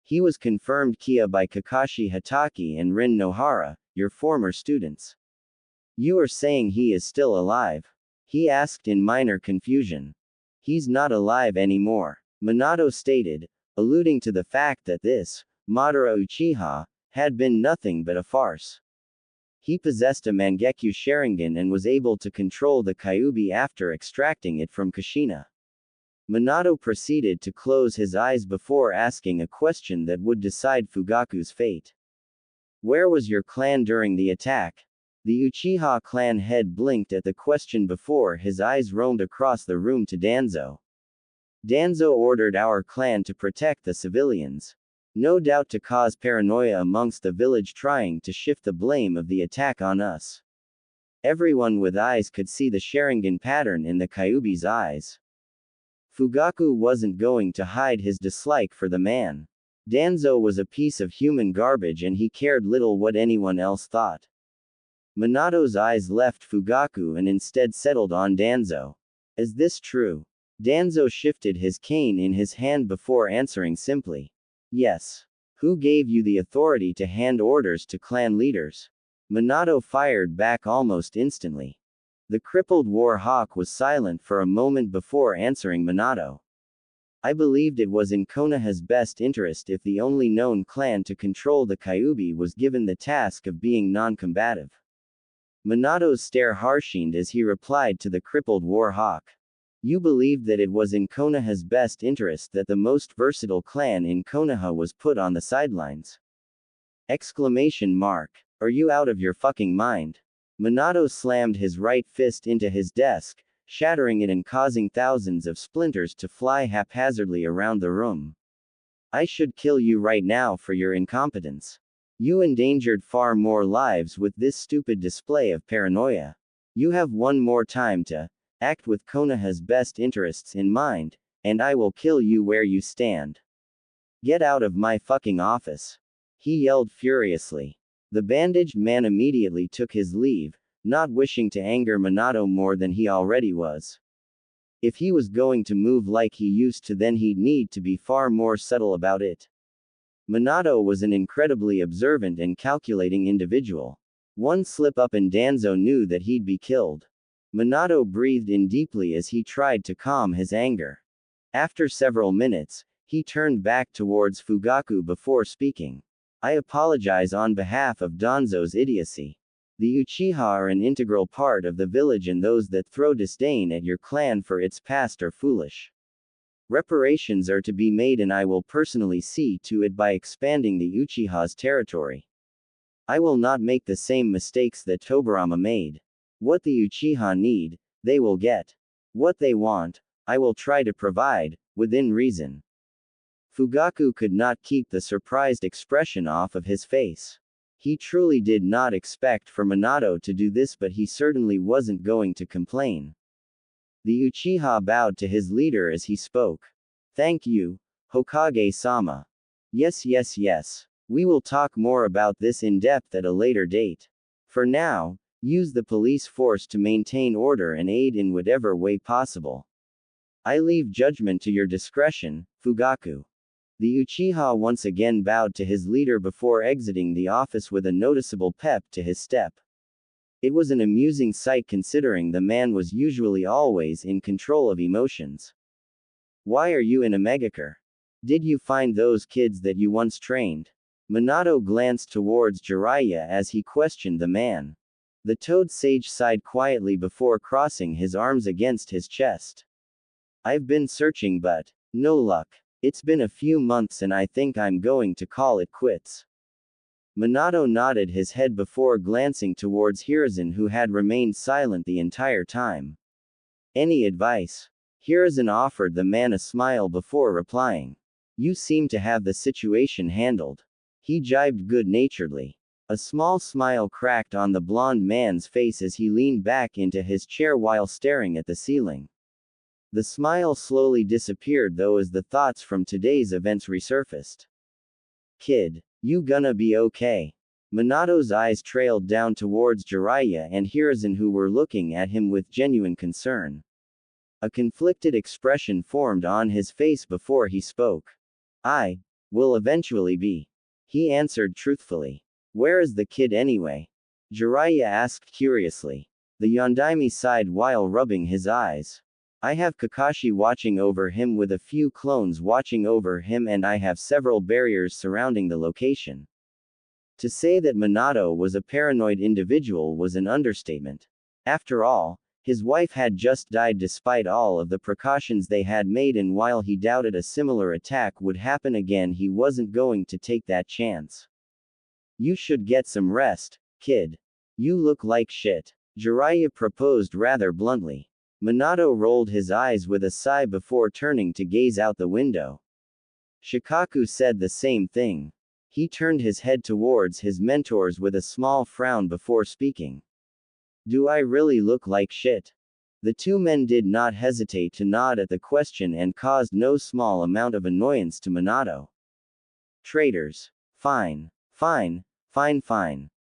He was confirmed Kia by Kakashi Hatake and Rin Nohara, your former students. You are saying he is still alive? He asked in minor confusion. He's not alive anymore, Minato stated, alluding to the fact that this, Madara Uchiha, had been nothing but a farce. He possessed a Mangekyo Sharingan and was able to control the Kyuubi after extracting it from Kushina. Minato proceeded to close his eyes before asking a question that would decide Fugaku's fate. Where was your clan during the attack? The Uchiha clan head blinked at the question before his eyes roamed across the room to Danzo. Danzo ordered our clan to protect the civilians. No doubt to cause paranoia amongst the village, trying to shift the blame of the attack on us. Everyone with eyes could see the Sharingan pattern in the Kyuubi's eyes. Fugaku wasn't going to hide his dislike for the man. Danzo was a piece of human garbage and he cared little what anyone else thought. Minato's eyes left Fugaku and instead settled on Danzo. Is this true? Danzo shifted his cane in his hand before answering simply. Yes. Who gave you the authority to hand orders to clan leaders? Minato fired back almost instantly. The crippled war hawk was silent for a moment before answering Minato. I believed it was in Konoha's best interest if the only known clan to control the Kyuubi was given the task of being non-combative. Minato's stare harshened as he replied to the crippled war hawk. You believed that it was in Konoha's best interest that the most versatile clan in Konoha was put on the sidelines. Exclamation mark. Are you out of your fucking mind? Minato slammed his right fist into his desk, shattering it and causing thousands of splinters to fly haphazardly around the room. I should kill you right now for your incompetence. You endangered far more lives with this stupid display of paranoia. You have one more time to act with Konoha's best interests in mind, and I will kill you where you stand. Get out of my fucking office. He yelled furiously. The bandaged man immediately took his leave, not wishing to anger Minato more than he already was. If he was going to move like he used to, then he'd need to be far more subtle about it. Minato was an incredibly observant and calculating individual. One slip up and Danzo knew that he'd be killed. Minato breathed in deeply as he tried to calm his anger. After several minutes, he turned back towards Fugaku before speaking. I apologize on behalf of Danzo's idiocy. The Uchiha are an integral part of the village, and those that throw disdain at your clan for its past are foolish. Reparations are to be made, and I will personally see to it by expanding the Uchiha's territory. I will not make the same mistakes that Tobirama made. What the Uchiha need, they will get. What they want, I will try to provide, within reason. Fugaku could not keep the surprised expression off of his face. He truly did not expect for Minato to do this, but he certainly wasn't going to complain. The Uchiha bowed to his leader as he spoke. Thank you, Hokage-sama. Yes, yes, yes. We will talk more about this in depth at a later date. For now, use the police force to maintain order and aid in whatever way possible. I leave judgment to your discretion, Fugaku. The Uchiha once again bowed to his leader before exiting the office with a noticeable pep to his step. It was an amusing sight considering the man was usually always in control of emotions. Why are you in a megacar? Did you find those kids that you once trained? Minato glanced towards Jiraiya as he questioned the man. The Toad Sage sighed quietly before crossing his arms against his chest. I've been searching but no luck. It's been a few months and I think I'm going to call it quits. Minato nodded his head before glancing towards Hiruzen, who had remained silent the entire time. Any advice? Hiruzen offered the man a smile before replying. You seem to have the situation handled. He jibed good-naturedly. A small smile cracked on the blond man's face as he leaned back into his chair while staring at the ceiling. The smile slowly disappeared though as the thoughts from today's events resurfaced. Kid, you gonna be okay? Minato's eyes trailed down towards Jiraiya and Hiruzen, who were looking at him with genuine concern. A conflicted expression formed on his face before he spoke. I will eventually be. He answered truthfully. Where is the kid anyway? Jiraiya asked curiously. The Yondaime sighed while rubbing his eyes. I have Kakashi watching over him with a few clones watching over him, and I have several barriers surrounding the location. To say that Minato was a paranoid individual was an understatement. After all, his wife had just died despite all of the precautions they had made, and while he doubted a similar attack would happen again, he wasn't going to take that chance. You should get some rest, kid. You look like shit. Jiraiya proposed rather bluntly. Minato rolled his eyes with a sigh before turning to gaze out the window. Shikaku said the same thing. He turned his head towards his mentors with a small frown before speaking. Do I really look like shit? The two men did not hesitate to nod at the question and caused no small amount of annoyance to Minato. Traitors. Fine. Fine.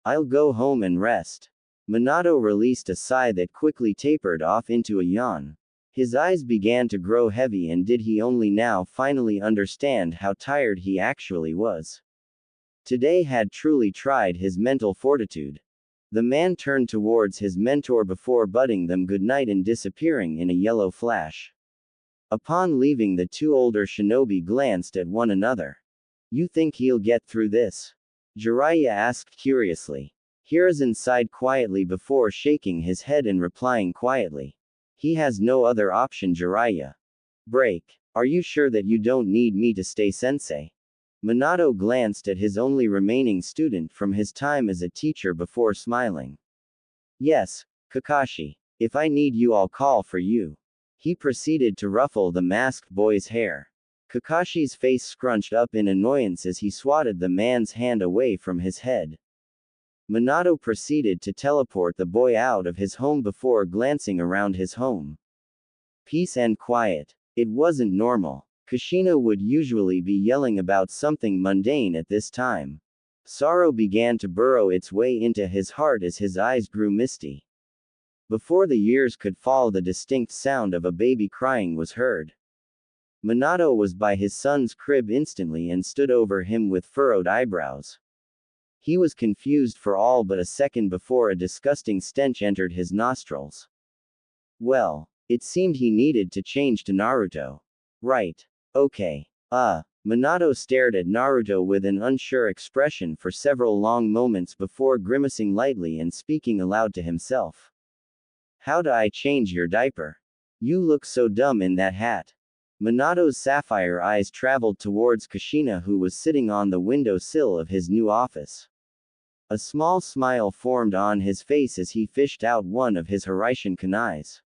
I'll go home and rest. Minato released a sigh that quickly tapered off into a yawn. His eyes began to grow heavy, and did he only now finally understand how tired he actually was. Today had truly tried his mental fortitude. The man turned towards his mentor before bidding them goodnight and disappearing in a yellow flash. Upon leaving, the two older shinobi glanced at one another. You think he'll get through this? Jiraiya asked curiously. Hiruzen sighed quietly before shaking his head and replying quietly. He has no other option. Jiraiya. Break. Are you sure that you don't need me to stay, sensei? Minato glanced at his only remaining student from his time as a teacher before smiling. Yes, Kakashi. If I need you, I'll call for you. He proceeded to ruffle the masked boy's hair. Kakashi's face scrunched up in annoyance as he swatted the man's hand away from his head. Minato proceeded to teleport the boy out of his home before glancing around his home. Peace and quiet. It wasn't normal. Kushina would usually be yelling about something mundane at this time. Sorrow began to burrow its way into his heart as his eyes grew misty. Before the years could fall, the distinct sound of a baby crying was heard. Minato was by his son's crib instantly and stood over him with furrowed eyebrows. He was confused for all but a second before a disgusting stench entered his nostrils. Well, it seemed he needed to change to Naruto. Right. Okay. Minato stared at Naruto with an unsure expression for several long moments before grimacing lightly and speaking aloud to himself. How do I change your diaper? You look so dumb in that hat. Minato's sapphire eyes traveled towards Kushina, who was sitting on the window sill of his new office. A small smile formed on his face as he fished out one of his Harishin kunais.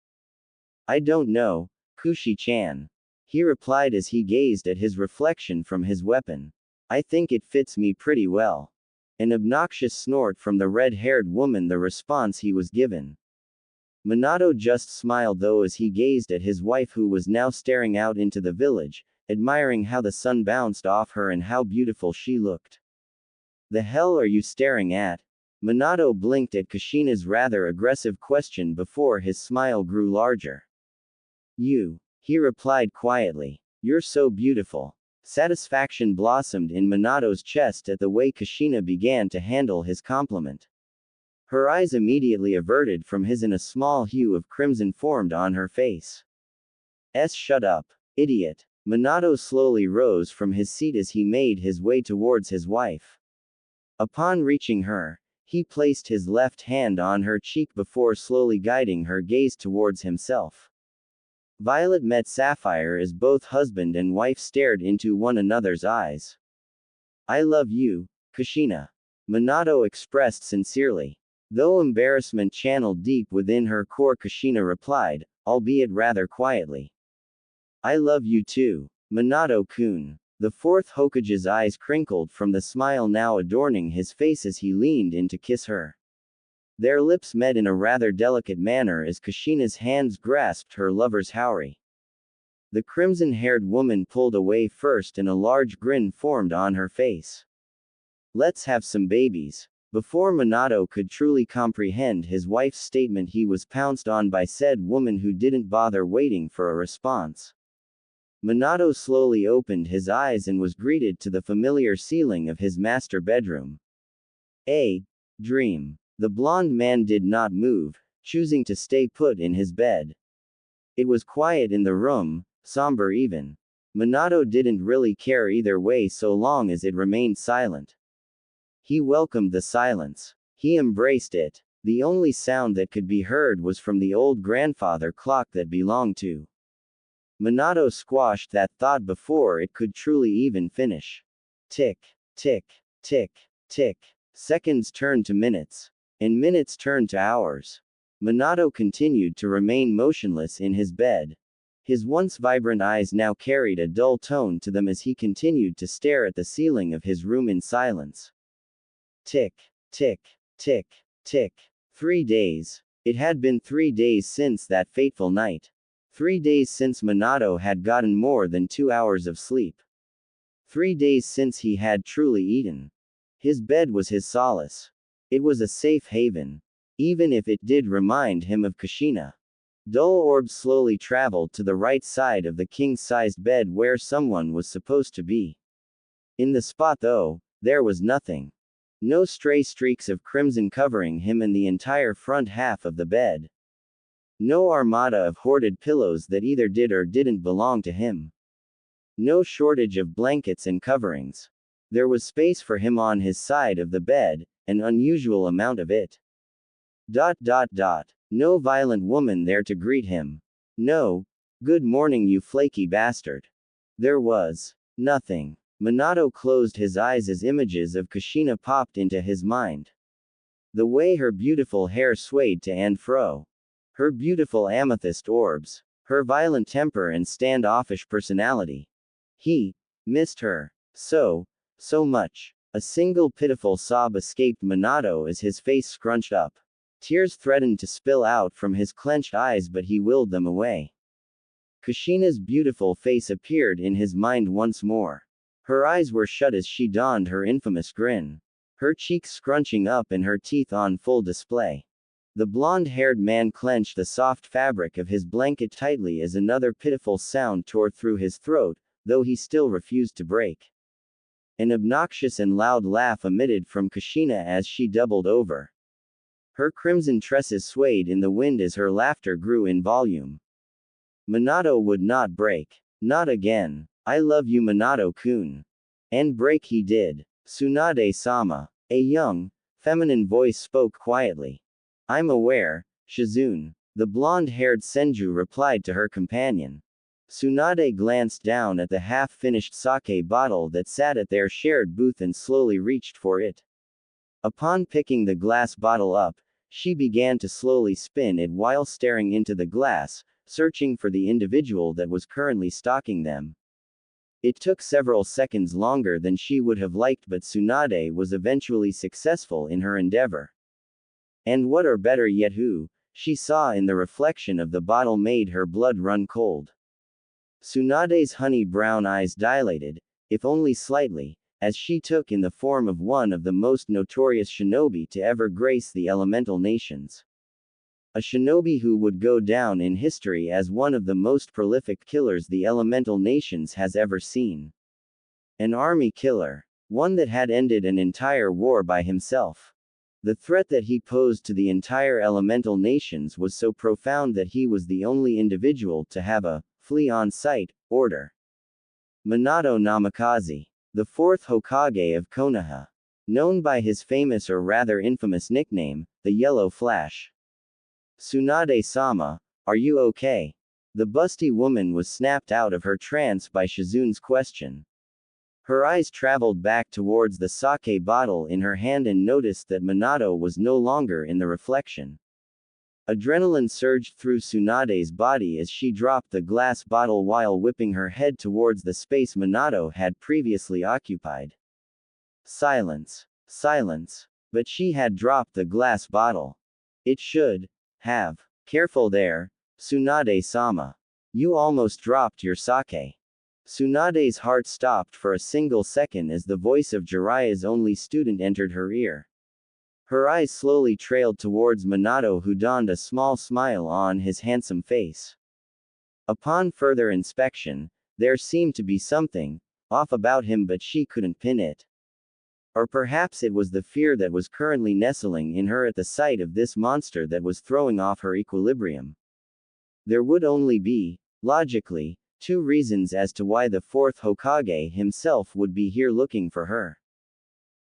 I don't know, Kushi-chan. He replied as he gazed at his reflection from his weapon. I think it fits me pretty well. An obnoxious snort from the red-haired woman, the response he was given. Minato just smiled though as he gazed at his wife, who was now staring out into the village, admiring how the sun bounced off her and how beautiful she looked. The hell are you staring at? Minato blinked at Kushina's rather aggressive question before his smile grew larger. You, he replied quietly. You're so beautiful. Satisfaction blossomed in Minato's chest at the way Kushina began to handle his compliment. Her eyes immediately averted from his and a small hue of crimson formed on her face. Shut up, idiot. Minato slowly rose from his seat as he made his way towards his wife. Upon reaching her, he placed his left hand on her cheek before slowly guiding her gaze towards himself. Violet met Sapphire as both husband and wife stared into one another's eyes. I love you, Kushina. Minato expressed sincerely. Though embarrassment channeled deep within her core, Kushina replied, albeit rather quietly. I love you too, Minato-kun. The fourth Hokage's eyes crinkled from the smile now adorning his face as he leaned in to kiss her. Their lips met in a rather delicate manner as Kushina's hands grasped her lover's haori. The crimson-haired woman pulled away first and a large grin formed on her face. Let's have some babies. Before Minato could truly comprehend his wife's statement, he was pounced on by said woman who didn't bother waiting for a response. Minato slowly opened his eyes and was greeted to the familiar ceiling of his master bedroom. A dream. The blonde man did not move, choosing to stay put in his bed. It was quiet in the room, somber even. Minato didn't really care either way so long as it remained silent. He welcomed the silence. He embraced it. The only sound that could be heard was from the old grandfather clock that belonged to. Minato squashed that thought before it could truly even finish. Tick, tick, tick, tick. Seconds turned to minutes. And minutes turned to hours. Minato continued to remain motionless in his bed. His once vibrant eyes now carried a dull tone to them as he continued to stare at the ceiling of his room in silence. Tick, tick, tick, tick. 3 days. It had been 3 days since that fateful night. 3 days since Minato had gotten more than 2 hours of sleep. 3 days since he had truly eaten. His bed was his solace. It was a safe haven. Even if it did remind him of Kushina. Dull orbs slowly traveled to the right side of the king-sized bed where someone was supposed to be. In the spot though, there was nothing. No stray streaks of crimson covering him and the entire front half of the bed. No armada of hoarded pillows that either did or didn't belong to him. No shortage of blankets and coverings. There was space for him on his side of the bed, an unusual amount of it. No violent woman there to greet him. No, good morning you flaky bastard. There was nothing. Minato closed his eyes as images of Kushina popped into his mind. The way her beautiful hair swayed to and fro. Her beautiful amethyst orbs. Her violent temper and standoffish personality. He missed her so much. A single pitiful sob escaped Minato as his face scrunched up. Tears threatened to spill out from his clenched eyes, but he willed them away. Kushina's beautiful face appeared in his mind once more. Her eyes were shut as she donned her infamous grin. Her cheeks scrunching up and her teeth on full display. The blonde-haired man clenched the soft fabric of his blanket tightly as another pitiful sound tore through his throat, though he still refused to break. An obnoxious and loud laugh emitted from Kushina as she doubled over. Her crimson tresses swayed in the wind as her laughter grew in volume. Minato would not break. Not again. I love you, Minato-kun. And break he did. Tsunade-sama. A young, feminine voice spoke quietly. I'm aware, Shizune. The blonde-haired Senju replied to her companion. Tsunade glanced down at the half-finished sake bottle that sat at their shared booth and slowly reached for it. Upon picking the glass bottle up, she began to slowly spin it while staring into the glass, searching for the individual that was currently stalking them. It took several seconds longer than she would have liked, but Tsunade was eventually successful in her endeavor. And what, or better yet who, she saw in the reflection of the bottle made her blood run cold. Tsunade's honey brown eyes dilated, if only slightly, as she took in the form of one of the most notorious shinobi to ever grace the elemental nations. A shinobi who would go down in history as one of the most prolific killers the elemental nations has ever seen. An army killer. One that had ended an entire war by himself. The threat that he posed to the entire elemental nations was so profound that he was the only individual to have a flee on sight order. Minato Namikaze, the fourth Hokage of Konoha. Known by his famous or rather infamous nickname, the Yellow Flash. Tsunade-sama, are you okay? The busty woman was snapped out of her trance by Shizune's question. Her eyes traveled back towards the sake bottle in her hand and noticed that Minato was no longer in the reflection. Adrenaline surged through Tsunade's body as she dropped the glass bottle while whipping her head towards the space Minato had previously occupied. Silence. Silence. But she had dropped the glass bottle. It should have. Careful there, Tsunade-sama. You almost dropped your sake. Tsunade's heart stopped for a single second as the voice of Jiraiya's only student entered her ear. Her eyes slowly trailed towards Minato, who donned a small smile on his handsome face. Upon further inspection, there seemed to be something off about him, but she couldn't pin it. Or perhaps it was the fear that was currently nestling in her at the sight of this monster that was throwing off her equilibrium. There would only be, logically, two reasons as to why the fourth Hokage himself would be here looking for her.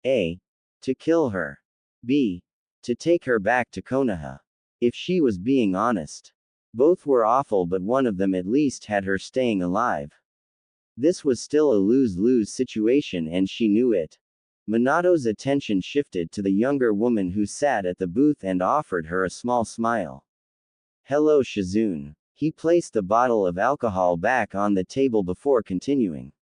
A. To kill her. B. To take her back to Konoha. If she was being honest. Both were awful, but one of them at least had her staying alive. This was still a lose-lose situation and she knew it. Minato's attention shifted to the younger woman who sat at the booth and offered her a small smile. Hello, Shizune. He placed the bottle of alcohol back on the table before continuing.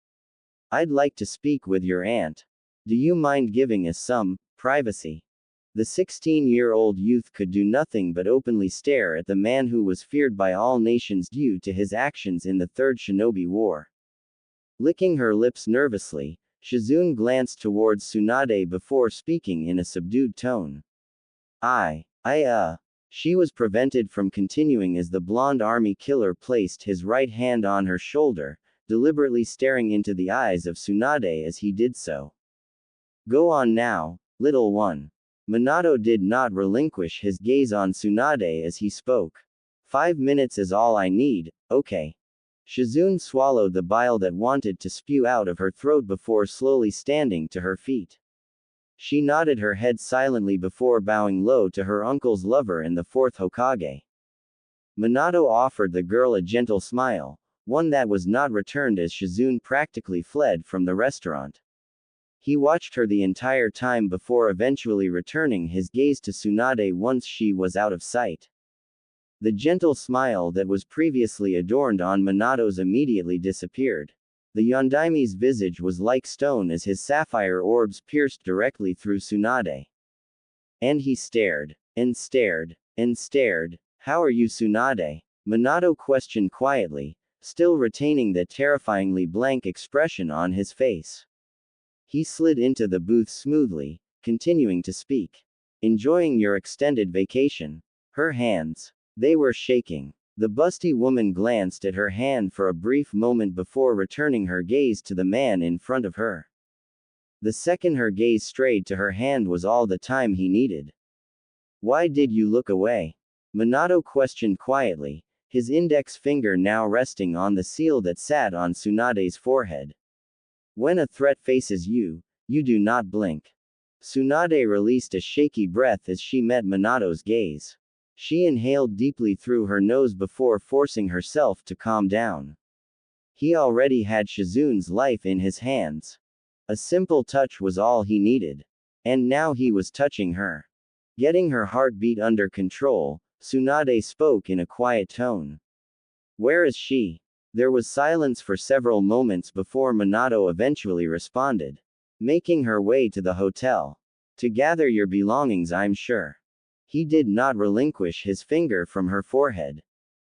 I'd like to speak with your aunt. Do you mind giving us some privacy? The 16-year-old youth could do nothing but openly stare at the man who was feared by all nations due to his actions in the Third Shinobi War. Licking her lips nervously, Shizune glanced towards Tsunade before speaking in a subdued tone. She was prevented from continuing as the blonde army killer placed his right hand on her shoulder, deliberately staring into the eyes of Tsunade as he did so. Go on now, little one. Minato did not relinquish his gaze on Tsunade as he spoke. 5 minutes is all I need, okay. Shizune swallowed the bile that wanted to spew out of her throat before slowly standing to her feet. She nodded her head silently before bowing low to her uncle's lover and the fourth Hokage. Minato offered the girl a gentle smile, one that was not returned as Shizune practically fled from the restaurant. He watched her the entire time before eventually returning his gaze to Tsunade once she was out of sight. The gentle smile that was previously adorned on Minato's immediately disappeared. The Yondaime's visage was like stone as his sapphire orbs pierced directly through Tsunade. And he stared, and stared, and stared. How are you, Tsunade? Minato questioned quietly, still retaining the terrifyingly blank expression on his face. He slid into the booth smoothly, continuing to speak. Enjoying your extended vacation? Her hands. They were shaking. The busty woman glanced at her hand for a brief moment before returning her gaze to the man in front of her. The second her gaze strayed to her hand was all the time he needed. Why did you look away? Minato questioned quietly, his index finger now resting on the seal that sat on Tsunade's forehead. When a threat faces you, you do not blink. Tsunade released a shaky breath as she met Minato's gaze. She inhaled deeply through her nose before forcing herself to calm down. He already had Shizune's life in his hands. A simple touch was all he needed. And now he was touching her. Getting her heartbeat under control, Tsunade spoke in a quiet tone. Where is she? There was silence for several moments before Minato eventually responded. Making her way to the hotel. To gather your belongings, I'm sure. He did not relinquish his finger from her forehead.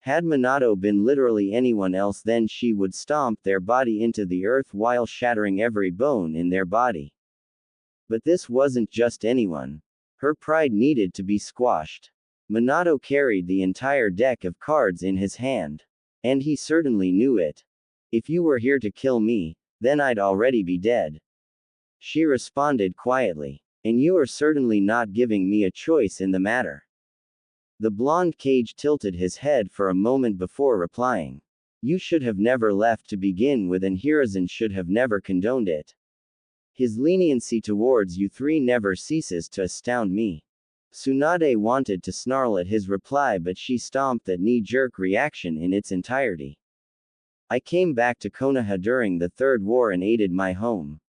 Had Minato been literally anyone else, then she would stomp their body into the earth while shattering every bone in their body. But this wasn't just anyone. Her pride needed to be squashed. Minato carried the entire deck of cards in his hand. And he certainly knew it. If you were here to kill me, then I'd already be dead. She responded quietly. And you are certainly not giving me a choice in the matter. The blonde Cage tilted his head for a moment before replying. You should have never left to begin with, and Hiruzen should have never condoned it. His leniency towards you three never ceases to astound me. Tsunade wanted to snarl at his reply, but she stomped that knee-jerk reaction in its entirety. I came back to Konoha during the Third War and aided my home.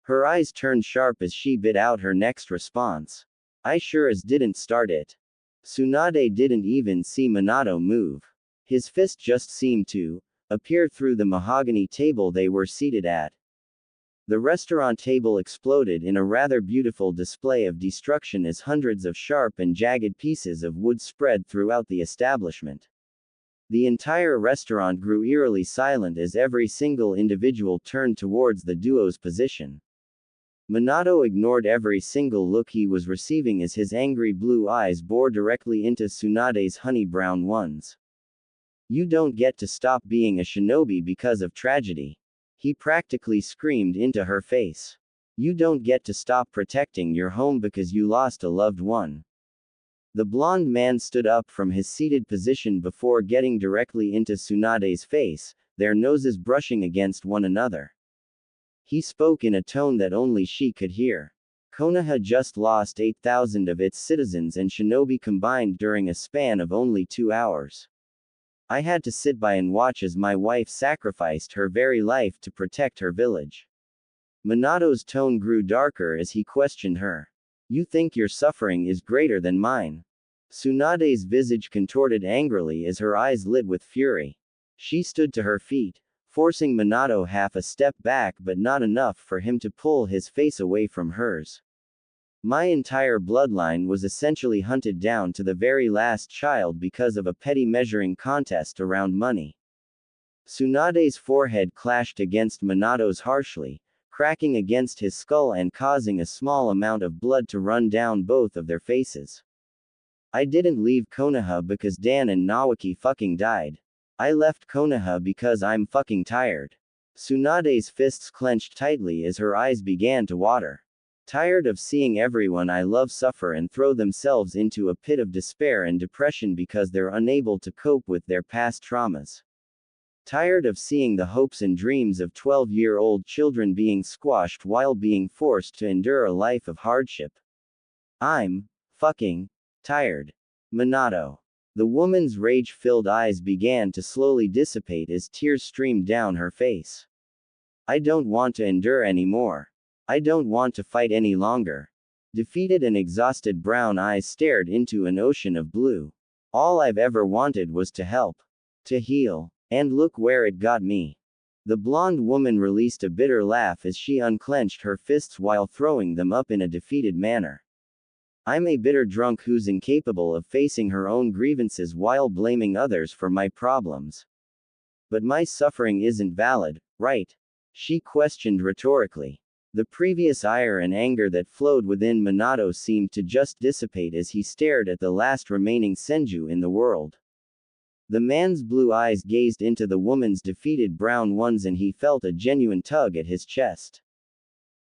Her eyes turned sharp as she bit out her next response. I sure as didn't start it. Tsunade didn't even see Minato move. His fist just seemed to appear through the mahogany table they were seated at. The restaurant table exploded in a rather beautiful display of destruction as hundreds of sharp and jagged pieces of wood spread throughout the establishment. The entire restaurant grew eerily silent as every single individual turned towards the duo's position. Minato ignored every single look he was receiving as his angry blue eyes bore directly into Tsunade's honey-brown ones. You don't get to stop being a shinobi because of tragedy. He practically screamed into her face. You don't get to stop protecting your home because you lost a loved one. The blonde man stood up from his seated position before getting directly into Tsunade's face, their noses brushing against one another. He spoke in a tone that only she could hear. Konoha just lost 8,000 of its citizens and shinobi combined during a span of only 2 hours. I had to sit by and watch as my wife sacrificed her very life to protect her village. Minato's tone grew darker as he questioned her. You think your suffering is greater than mine? Tsunade's visage contorted angrily as her eyes lit with fury. She stood to her feet, forcing Minato half a step back, but not enough for him to pull his face away from hers. My entire bloodline was essentially hunted down to the very last child because of a petty measuring contest around money. Tsunade's forehead clashed against Minato's harshly, cracking against his skull and causing a small amount of blood to run down both of their faces. I didn't leave Konoha because Dan and Nawaki fucking died. I left Konoha because I'm fucking tired. Tsunade's fists clenched tightly as her eyes began to water. Tired of seeing everyone I love suffer and throw themselves into a pit of despair and depression because they're unable to cope with their past traumas. Tired of seeing the hopes and dreams of 12-year-old children being squashed while being forced to endure a life of hardship. I'm fucking tired. Minato. The woman's rage-filled eyes began to slowly dissipate as tears streamed down her face. I don't want to endure anymore. I don't want to fight any longer. Defeated and exhausted brown eyes stared into an ocean of blue. All I've ever wanted was to help. To heal. And look where it got me. The blonde woman released a bitter laugh as she unclenched her fists while throwing them up in a defeated manner. I'm a bitter drunk who's incapable of facing her own grievances while blaming others for my problems. But my suffering isn't valid, right? She questioned rhetorically. The previous ire and anger that flowed within Minato seemed to just dissipate as he stared at the last remaining senju in the world. The man's blue eyes gazed into the woman's defeated brown ones and he felt a genuine tug at his chest.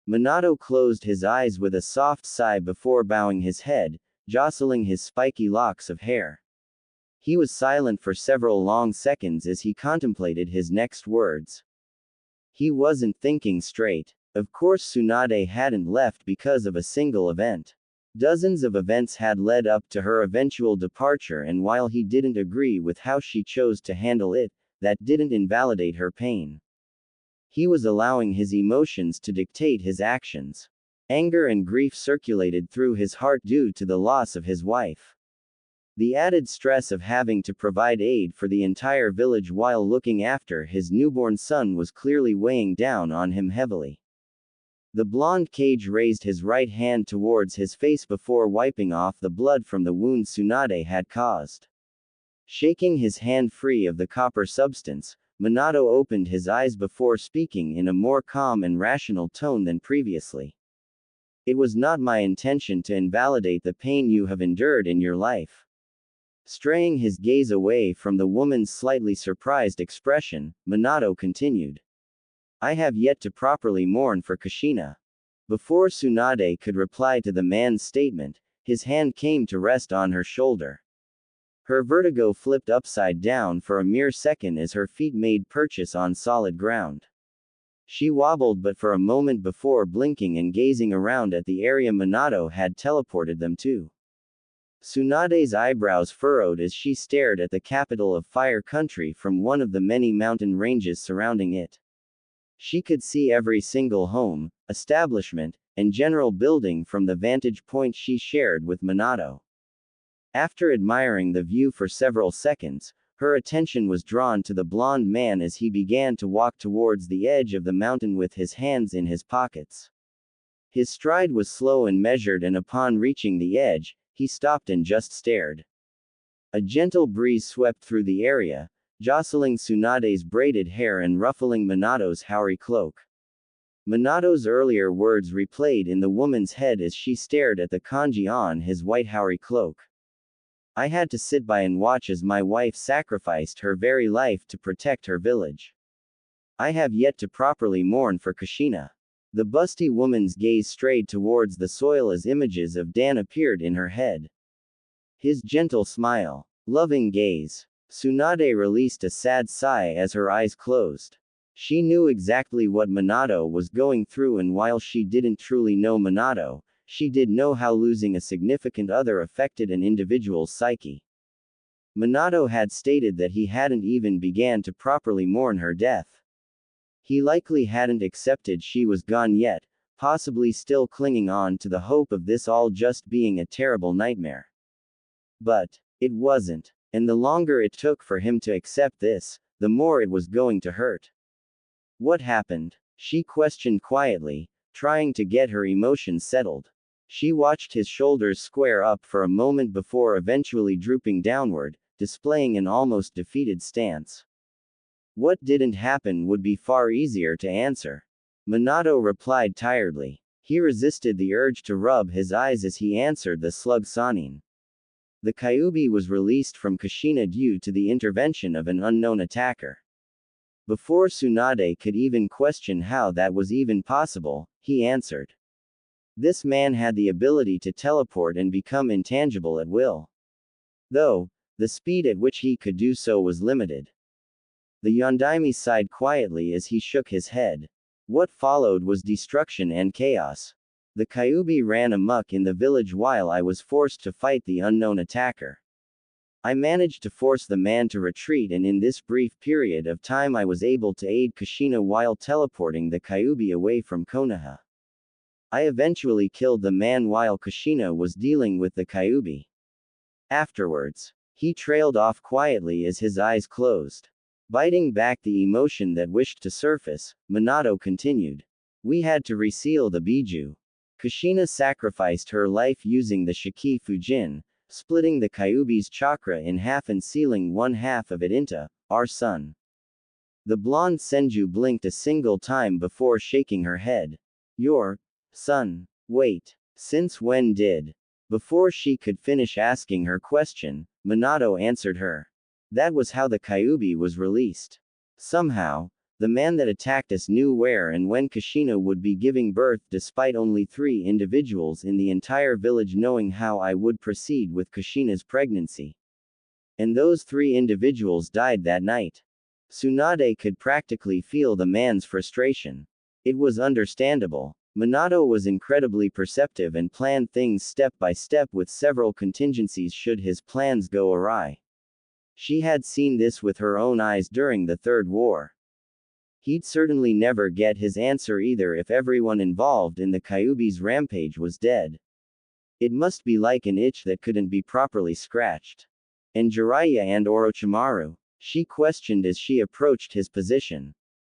Minato closed his eyes with a soft sigh before bowing his head, jostling his spiky locks of hair. He was silent for several long seconds as he contemplated his next words. He wasn't thinking straight. Of course Tsunade hadn't left because of a single event. Dozens of events had led up to her eventual departure, and while he didn't agree with how she chose to handle it, that didn't invalidate her pain. He was allowing his emotions to dictate his actions. Anger and grief circulated through his heart due to the loss of his wife. The added stress of having to provide aid for the entire village while looking after his newborn son was clearly weighing down on him heavily. The blonde Cage raised his right hand towards his face before wiping off the blood from the wound Tsunade had caused. Shaking his hand free of the copper substance, Minato opened his eyes before speaking in a more calm and rational tone than previously. It was not my intention to invalidate the pain you have endured in your life. Straying his gaze away from the woman's slightly surprised expression, Minato continued. I have yet to properly mourn for Kushina. Before Tsunade could reply to the man's statement, his hand came to rest on her shoulder. Her vertigo flipped upside down for a mere second as her feet made purchase on solid ground. She wobbled but for a moment before blinking and gazing around at the area Minato had teleported them to. Tsunade's eyebrows furrowed as she stared at the capital of Fire Country from one of the many mountain ranges surrounding it. She could see every single home, establishment, and general building from the vantage point she shared with Minato. After admiring the view for several seconds, her attention was drawn to the blond man as he began to walk towards the edge of the mountain with his hands in his pockets. His stride was slow and measured, and upon reaching the edge, he stopped and just stared. A gentle breeze swept through the area, jostling Tsunade's braided hair and ruffling Minato's hoary cloak. Minato's earlier words replayed in the woman's head as she stared at the kanji on his white hoary cloak. I had to sit by and watch as my wife sacrificed her very life to protect her village. I have yet to properly mourn for Kushina. The busty woman's gaze strayed towards the soil as images of Dan appeared in her head. His gentle smile. Loving gaze. Tsunade released a sad sigh as her eyes closed. She knew exactly what Minato was going through, and while she didn't truly know Minato, she did know how losing a significant other affected an individual's psyche. Minato had stated that he hadn't even began to properly mourn her death. He likely hadn't accepted she was gone yet, possibly still clinging on to the hope of this all just being a terrible nightmare. But it wasn't, and the longer it took for him to accept this, the more it was going to hurt. What happened? She questioned quietly, trying to get her emotions settled. She watched his shoulders square up for a moment before eventually drooping downward, displaying an almost defeated stance. What didn't happen would be far easier to answer. Minato replied tiredly. He resisted the urge to rub his eyes as he answered the slug Sanin. The Kyuubi was released from Kushina due to the intervention of an unknown attacker. Before Tsunade could even question how that was even possible, he answered. This man had the ability to teleport and become intangible at will. Though, the speed at which he could do so was limited. The Yondaime sighed quietly as he shook his head. What followed was destruction and chaos. The Kyuubi ran amok in the village while I was forced to fight the unknown attacker. I managed to force the man to retreat, and in this brief period of time I was able to aid Kushina while teleporting the Kyuubi away from Konoha. I eventually killed the man while Kushina was dealing with the Kyuubi. Afterwards, he trailed off quietly as his eyes closed. Biting back the emotion that wished to surface, Minato continued. We had to reseal the Biju. Kushina sacrificed her life using the Shiki Fujin, splitting the Kyuubi's chakra in half and sealing one half of it into our son. The blonde Senju blinked a single time before shaking her head. Your son. Wait. Since when did? Before she could finish asking her question, Minato answered her. That was how the Kyuubi was released. Somehow, the man that attacked us knew where and when Kushina would be giving birth, despite only 3 individuals in the entire village knowing how I would proceed with Kushina's pregnancy. And those 3 individuals died that night. Tsunade could practically feel the man's frustration. It was understandable. Minato was incredibly perceptive and planned things step by step with several contingencies should his plans go awry. She had seen this with her own eyes during the Third War. He'd certainly never get his answer either if everyone involved in the Kyuubi's rampage was dead. It must be like an itch that couldn't be properly scratched. And Jiraiya and Orochimaru? She questioned as she approached his position.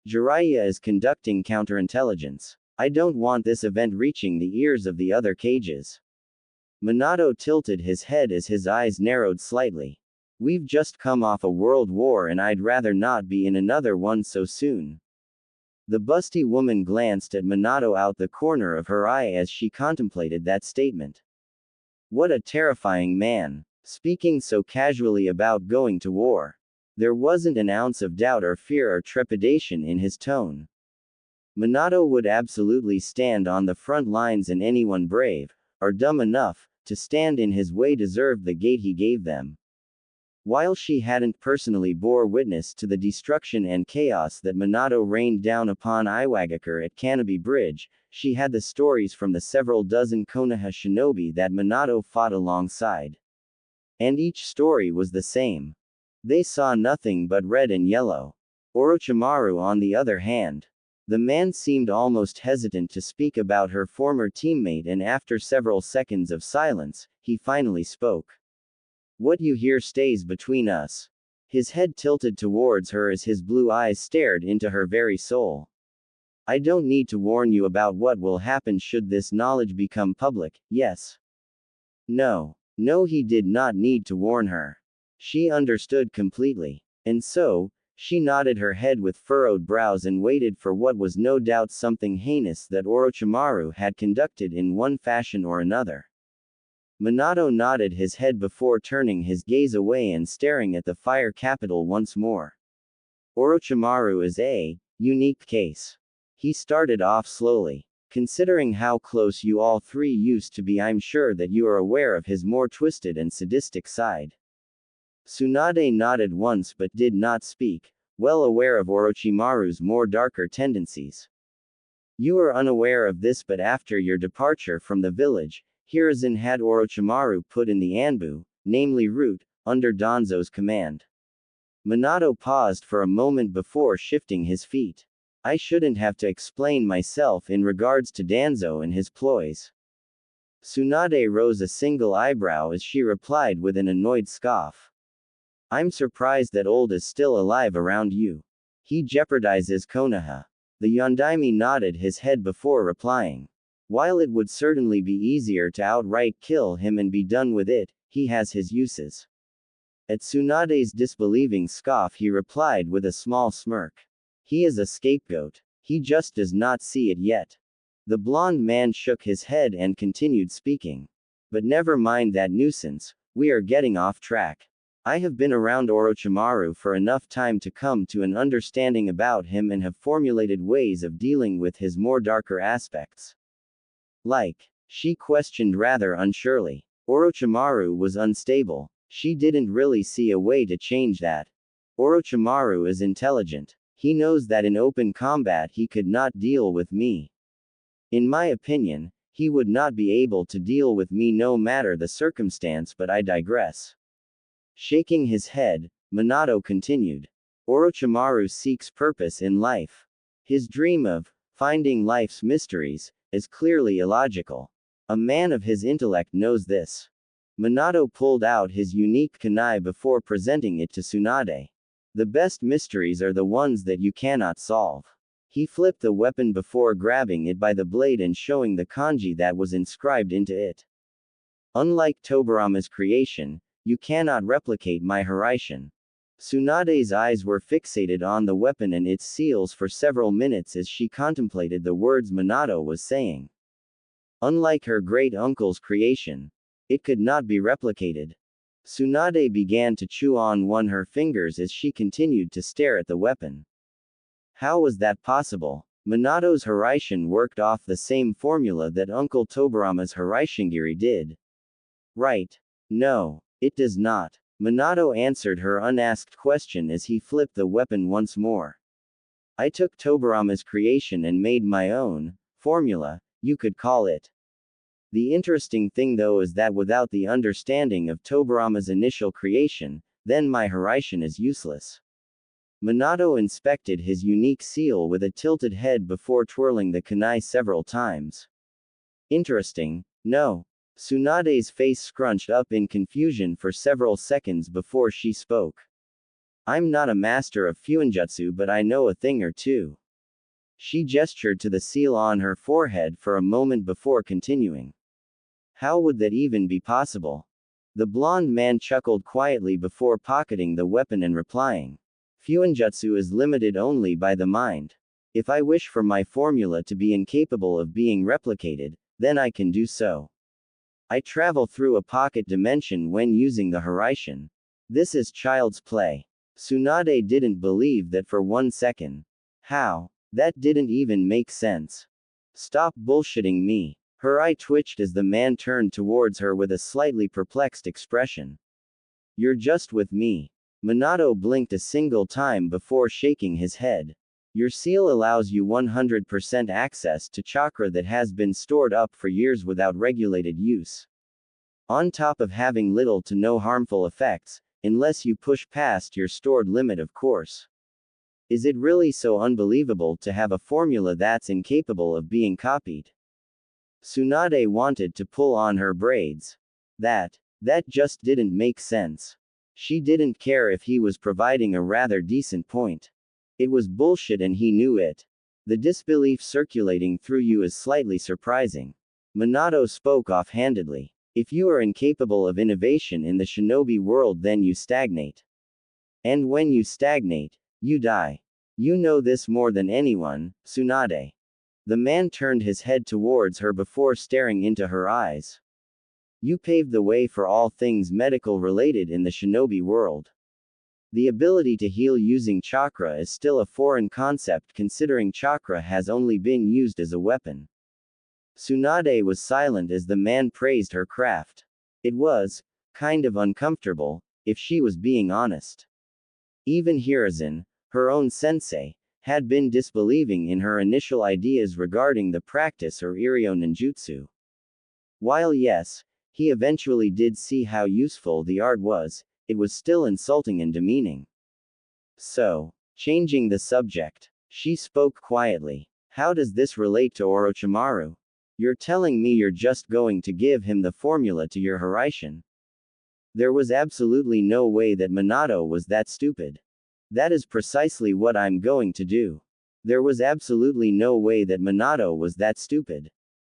Jiraiya is conducting counterintelligence. I don't want this event reaching the ears of the other cages. Minato tilted his head as his eyes narrowed slightly. We've just come off a world war and I'd rather not be in another one so soon. The busty woman glanced at Minato out the corner of her eye as she contemplated that statement. What a terrifying man, speaking so casually about going to war. There wasn't an ounce of doubt or fear or trepidation in his tone. Minato would absolutely stand on the front lines, and anyone brave, or dumb enough, to stand in his way deserved the gate he gave them. While she hadn't personally bore witness to the destruction and chaos that Minato rained down upon Iwagakure at Canopy Bridge, she had the stories from the several dozen Konoha shinobi that Minato fought alongside. And each story was the same. They saw nothing but red and yellow. Orochimaru, on the other hand. The man seemed almost hesitant to speak about her former teammate, and after several seconds of silence, he finally spoke. What you hear stays between us. His head tilted towards her as his blue eyes stared into her very soul. I don't need to warn you about what will happen should this knowledge become public, yes? No. No, he did not need to warn her. She understood completely. And so, she nodded her head with furrowed brows and waited for what was no doubt something heinous that Orochimaru had conducted in one fashion or another. Minato nodded his head before turning his gaze away and staring at the fire capital once more. Orochimaru is a unique case. He started off slowly. Considering how close you all three used to be, I'm sure that you are aware of his more twisted and sadistic side. Tsunade nodded once but did not speak, well aware of Orochimaru's more darker tendencies. You are unaware of this, but after your departure from the village, Hiruzen had Orochimaru put in the Anbu, namely route, under Danzo's command. Minato paused for a moment before shifting his feet. I shouldn't have to explain myself in regards to Danzo and his ploys. Tsunade rose a single eyebrow as she replied with an annoyed scoff. I'm surprised that Old is still alive around you. He jeopardizes Konoha. The Yondaime nodded his head before replying. While it would certainly be easier to outright kill him and be done with it, he has his uses. At Tsunade's disbelieving scoff, he replied with a small smirk. He is a scapegoat. He just does not see it yet. The blond man shook his head and continued speaking. But never mind that nuisance, we are getting off track. I have been around Orochimaru for enough time to come to an understanding about him and have formulated ways of dealing with his more darker aspects. Like? She questioned rather unsurely. Orochimaru was unstable. She didn't really see a way to change that. Orochimaru is intelligent. He knows that in open combat he could not deal with me. In my opinion, he would not be able to deal with me no matter the circumstance, but I digress. Shaking his head, Minato continued. Orochimaru seeks purpose in life. His dream of finding life's mysteries is clearly illogical. A man of his intellect knows this. Minato pulled out his unique kunai before presenting it to Tsunade. The best mysteries are the ones that you cannot solve. He flipped the weapon before grabbing it by the blade and showing the kanji that was inscribed into it. Unlike Tobirama's creation, you cannot replicate my Hiraishin. Tsunade's eyes were fixated on the weapon and its seals for several minutes as she contemplated the words Minato was saying. Unlike her great uncle's creation, it could not be replicated. Tsunade began to chew on her fingers as she continued to stare at the weapon. How was that possible? Minato's Hiraishin worked off the same formula that Uncle Tobirama's Hiraishingiri did. Right. No, it does not. Minato answered her unasked question as he flipped the weapon once more. I took Tobirama's creation and made my own formula, you could call it. The interesting thing though is that without the understanding of Tobirama's initial creation, then my Hiraishin is useless. Minato inspected his unique seal with a tilted head before twirling the kunai several times. Interesting, no? Tsunade's face scrunched up in confusion for several seconds before she spoke. I'm not a master of fuinjutsu, but I know a thing or two. She gestured to the seal on her forehead for a moment before continuing. How would that even be possible? The blonde man chuckled quietly before pocketing the weapon and replying. Fuinjutsu is limited only by the mind. If I wish for my formula to be incapable of being replicated, then I can do so. I travel through a pocket dimension when using the Horizon. This is child's play. Tsunade didn't believe that for 1 second. How? That didn't even make sense. Stop bullshitting me. Her eye twitched as the man turned towards her with a slightly perplexed expression. You're just with me. Minato blinked a single time before shaking his head. Your seal allows you 100% access to chakra that has been stored up for years without regulated use. On top of having little to no harmful effects, unless you push past your stored limit, of course. Is it really so unbelievable to have a formula that's incapable of being copied? Tsunade wanted to pull on her braids. That just didn't make sense. She didn't care if he was providing a rather decent point. It was bullshit and he knew it. The disbelief circulating through you is slightly surprising. Minato spoke offhandedly. If you are incapable of innovation in the shinobi world, then you stagnate. And when you stagnate, you die. You know this more than anyone, Tsunade. The man turned his head towards her before staring into her eyes. You paved the way for all things medical related in the shinobi world. The ability to heal using chakra is still a foreign concept considering chakra has only been used as a weapon. Tsunade was silent as the man praised her craft. It was kind of uncomfortable, if she was being honest. Even Hiruzen, her own sensei, had been disbelieving in her initial ideas regarding the practice or Iryo ninjutsu. While yes, he eventually did see how useful the art was, it was still insulting and demeaning. So, changing the subject, she spoke quietly. How does this relate to Orochimaru? You're telling me you're just going to give him the formula to your Horizon? There was absolutely no way that Minato was that stupid. That is precisely what I'm going to do. There was absolutely no way that Minato was that stupid.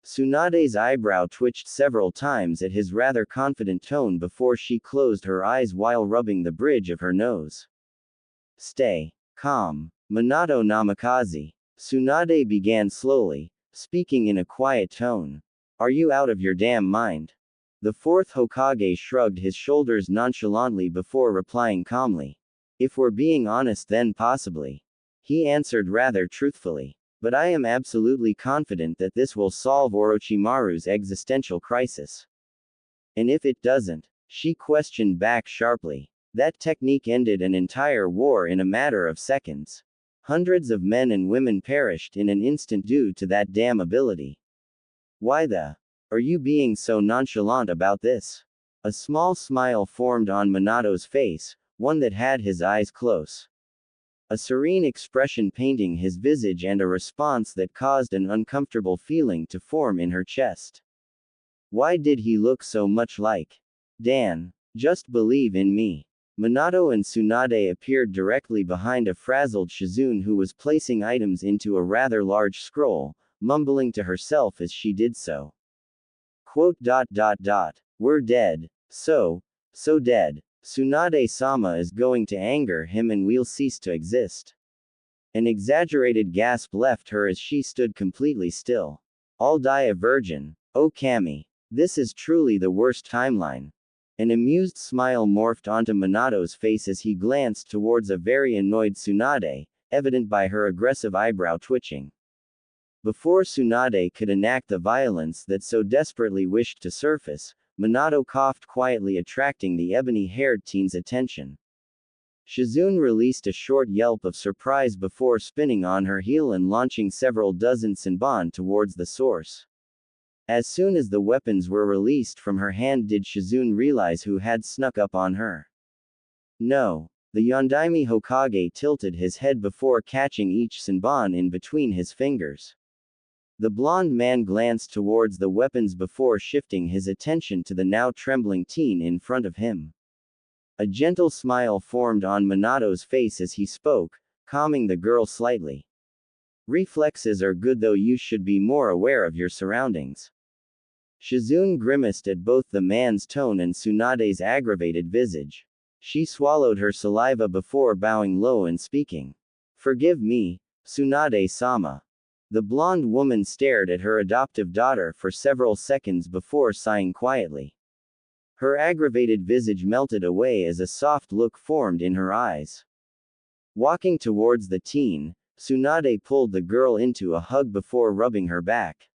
Tsunade's eyebrow twitched several times at his rather confident tone before she closed her eyes while rubbing the bridge of her nose. Stay calm, Minato Namikaze. Tsunade began slowly, speaking in a quiet tone. Are you out of your damn mind? The fourth Hokage shrugged his shoulders nonchalantly before replying calmly. If we're being honest, then possibly. He answered rather truthfully. But I am absolutely confident that this will solve Orochimaru's existential crisis. And if it doesn't? She questioned back sharply. That technique ended an entire war in a matter of seconds. Hundreds of men and women perished in an instant due to that damn ability. Why the are you being so nonchalant about this? A small smile formed on Minato's face, one that had his eyes close. A serene expression painting his visage and a response that caused an uncomfortable feeling to form in her chest. Why did he look so much like Dan? Just believe in me. Minato and Tsunade appeared directly behind a frazzled Shizune who was placing items into a rather large scroll, mumbling to herself as she did so. Quote. We're dead. So dead. Tsunade-sama is going to anger him and we'll cease to exist. An exaggerated gasp left her as she stood completely still. I'll die a virgin. Oh Kami. This is truly the worst timeline. An amused smile morphed onto Minato's face as he glanced towards a very annoyed Tsunade, evident by her aggressive eyebrow twitching. Before Tsunade could enact the violence that so desperately wished to surface, Minato coughed quietly, attracting the ebony-haired teen's attention. Shizune released a short yelp of surprise before spinning on her heel and launching several dozen Senbon towards the source. As soon as the weapons were released from her hand did Shizune realize who had snuck up on her. No. The Yondaime Hokage tilted his head before catching each Senbon in between his fingers. The blonde man glanced towards the weapons before shifting his attention to the now trembling teen in front of him. A gentle smile formed on Minato's face as he spoke, calming the girl slightly. Reflexes are good, though you should be more aware of your surroundings. Shizune grimaced at both the man's tone and Tsunade's aggravated visage. She swallowed her saliva before bowing low and speaking. Forgive me, Tsunade-sama. The blonde woman stared at her adoptive daughter for several seconds before sighing quietly. Her aggravated visage melted away as a soft look formed in her eyes. Walking towards the teen, Tsunade pulled the girl into a hug before rubbing her back.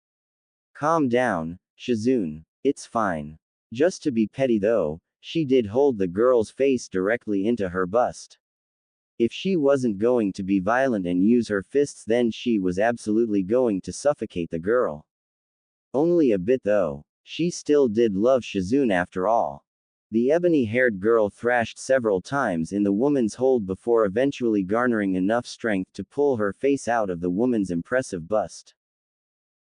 Calm down, Shizune. It's fine. Just to be petty though, she did hold the girl's face directly into her bust. If she wasn't going to be violent and use her fists, then she was absolutely going to suffocate the girl. Only a bit though. She still did love Shizune after all. The ebony-haired girl thrashed several times in the woman's hold before eventually garnering enough strength to pull her face out of the woman's impressive bust.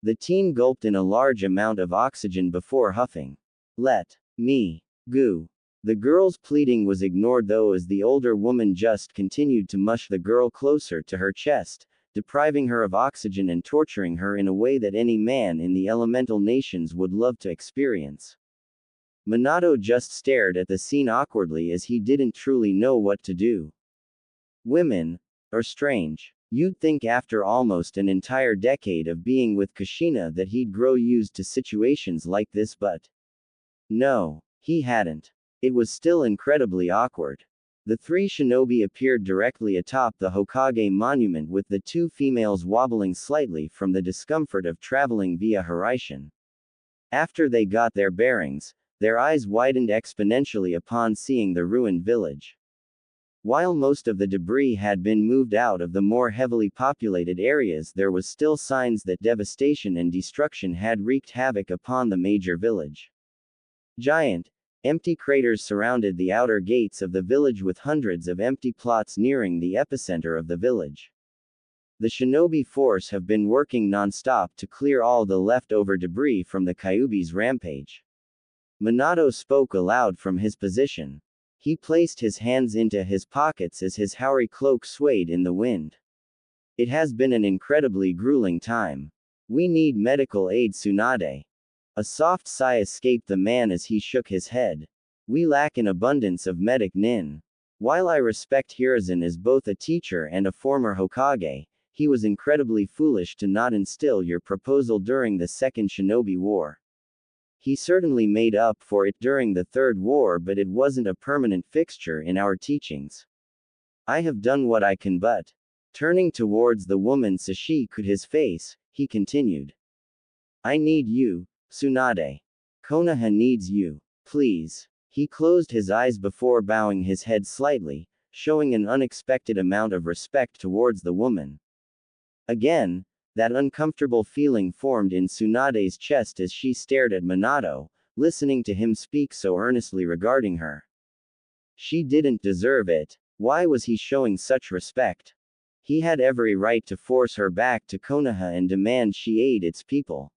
The teen gulped in a large amount of oxygen before huffing. Let me go. The girl's pleading was ignored though, as the older woman just continued to mush the girl closer to her chest, depriving her of oxygen and torturing her in a way that any man in the elemental nations would love to experience. Minato just stared at the scene awkwardly as he didn't truly know what to do. Women are strange. You'd think after almost an entire decade of being with Kushina that he'd grow used to situations like this, but no, he hadn't. It was still incredibly awkward. The three shinobi appeared directly atop the Hokage monument, with the two females wobbling slightly from the discomfort of traveling via Horaishin. After they got their bearings, their eyes widened exponentially upon seeing the ruined village. While most of the debris had been moved out of the more heavily populated areas, there was still signs that devastation and destruction had wreaked havoc upon the major village. Giant, empty craters surrounded the outer gates of the village, with hundreds of empty plots nearing the epicenter of the village. The shinobi force have been working non-stop to clear all the leftover debris from the Kyuubi's rampage. Minato spoke aloud from his position. He placed his hands into his pockets as his Haori cloak swayed in the wind. It has been an incredibly grueling time. We need medical aid, Tsunade. A soft sigh escaped the man as he shook his head. We lack an abundance of medic nin. While I respect Hiruzen as both a teacher and a former Hokage, he was incredibly foolish to not instill your proposal during the Second Shinobi War. He certainly made up for it during the Third War, but it wasn't a permanent fixture in our teachings. I have done what I can, but. Turning towards the woman Sashiku'd his face, he continued. I need you, Tsunade. Konoha needs you. Please. He closed his eyes before bowing his head slightly, showing an unexpected amount of respect towards the woman. Again, that uncomfortable feeling formed in Tsunade's chest as she stared at Minato, listening to him speak so earnestly regarding her. She didn't deserve it. Why was he showing such respect? He had every right to force her back to Konoha and demand she aid its people.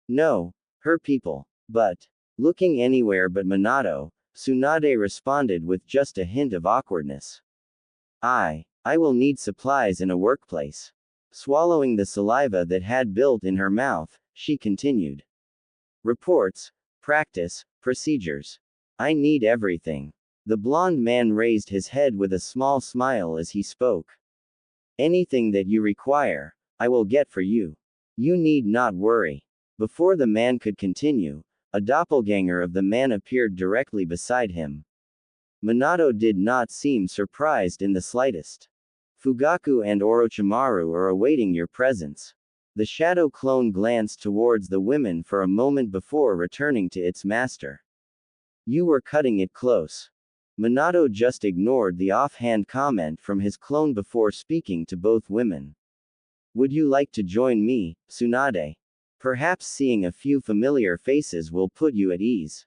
No, her people. But, looking anywhere but Minato, Tsunade responded with just a hint of awkwardness. I will need supplies in a workplace. Swallowing the saliva that had built in her mouth, she continued. Reports, practice, procedures. I need everything. The blonde man raised his head with a small smile as he spoke. Anything that you require, I will get for you. You need not worry. Before the man could continue, a doppelganger of the man appeared directly beside him. Minato did not seem surprised in the slightest. Fugaku and Orochimaru are awaiting your presence. The shadow clone glanced towards the women for a moment before returning to its master. You were cutting it close. Minato just ignored the offhand comment from his clone before speaking to both women. Would you like to join me, Tsunade? Perhaps seeing a few familiar faces will put you at ease.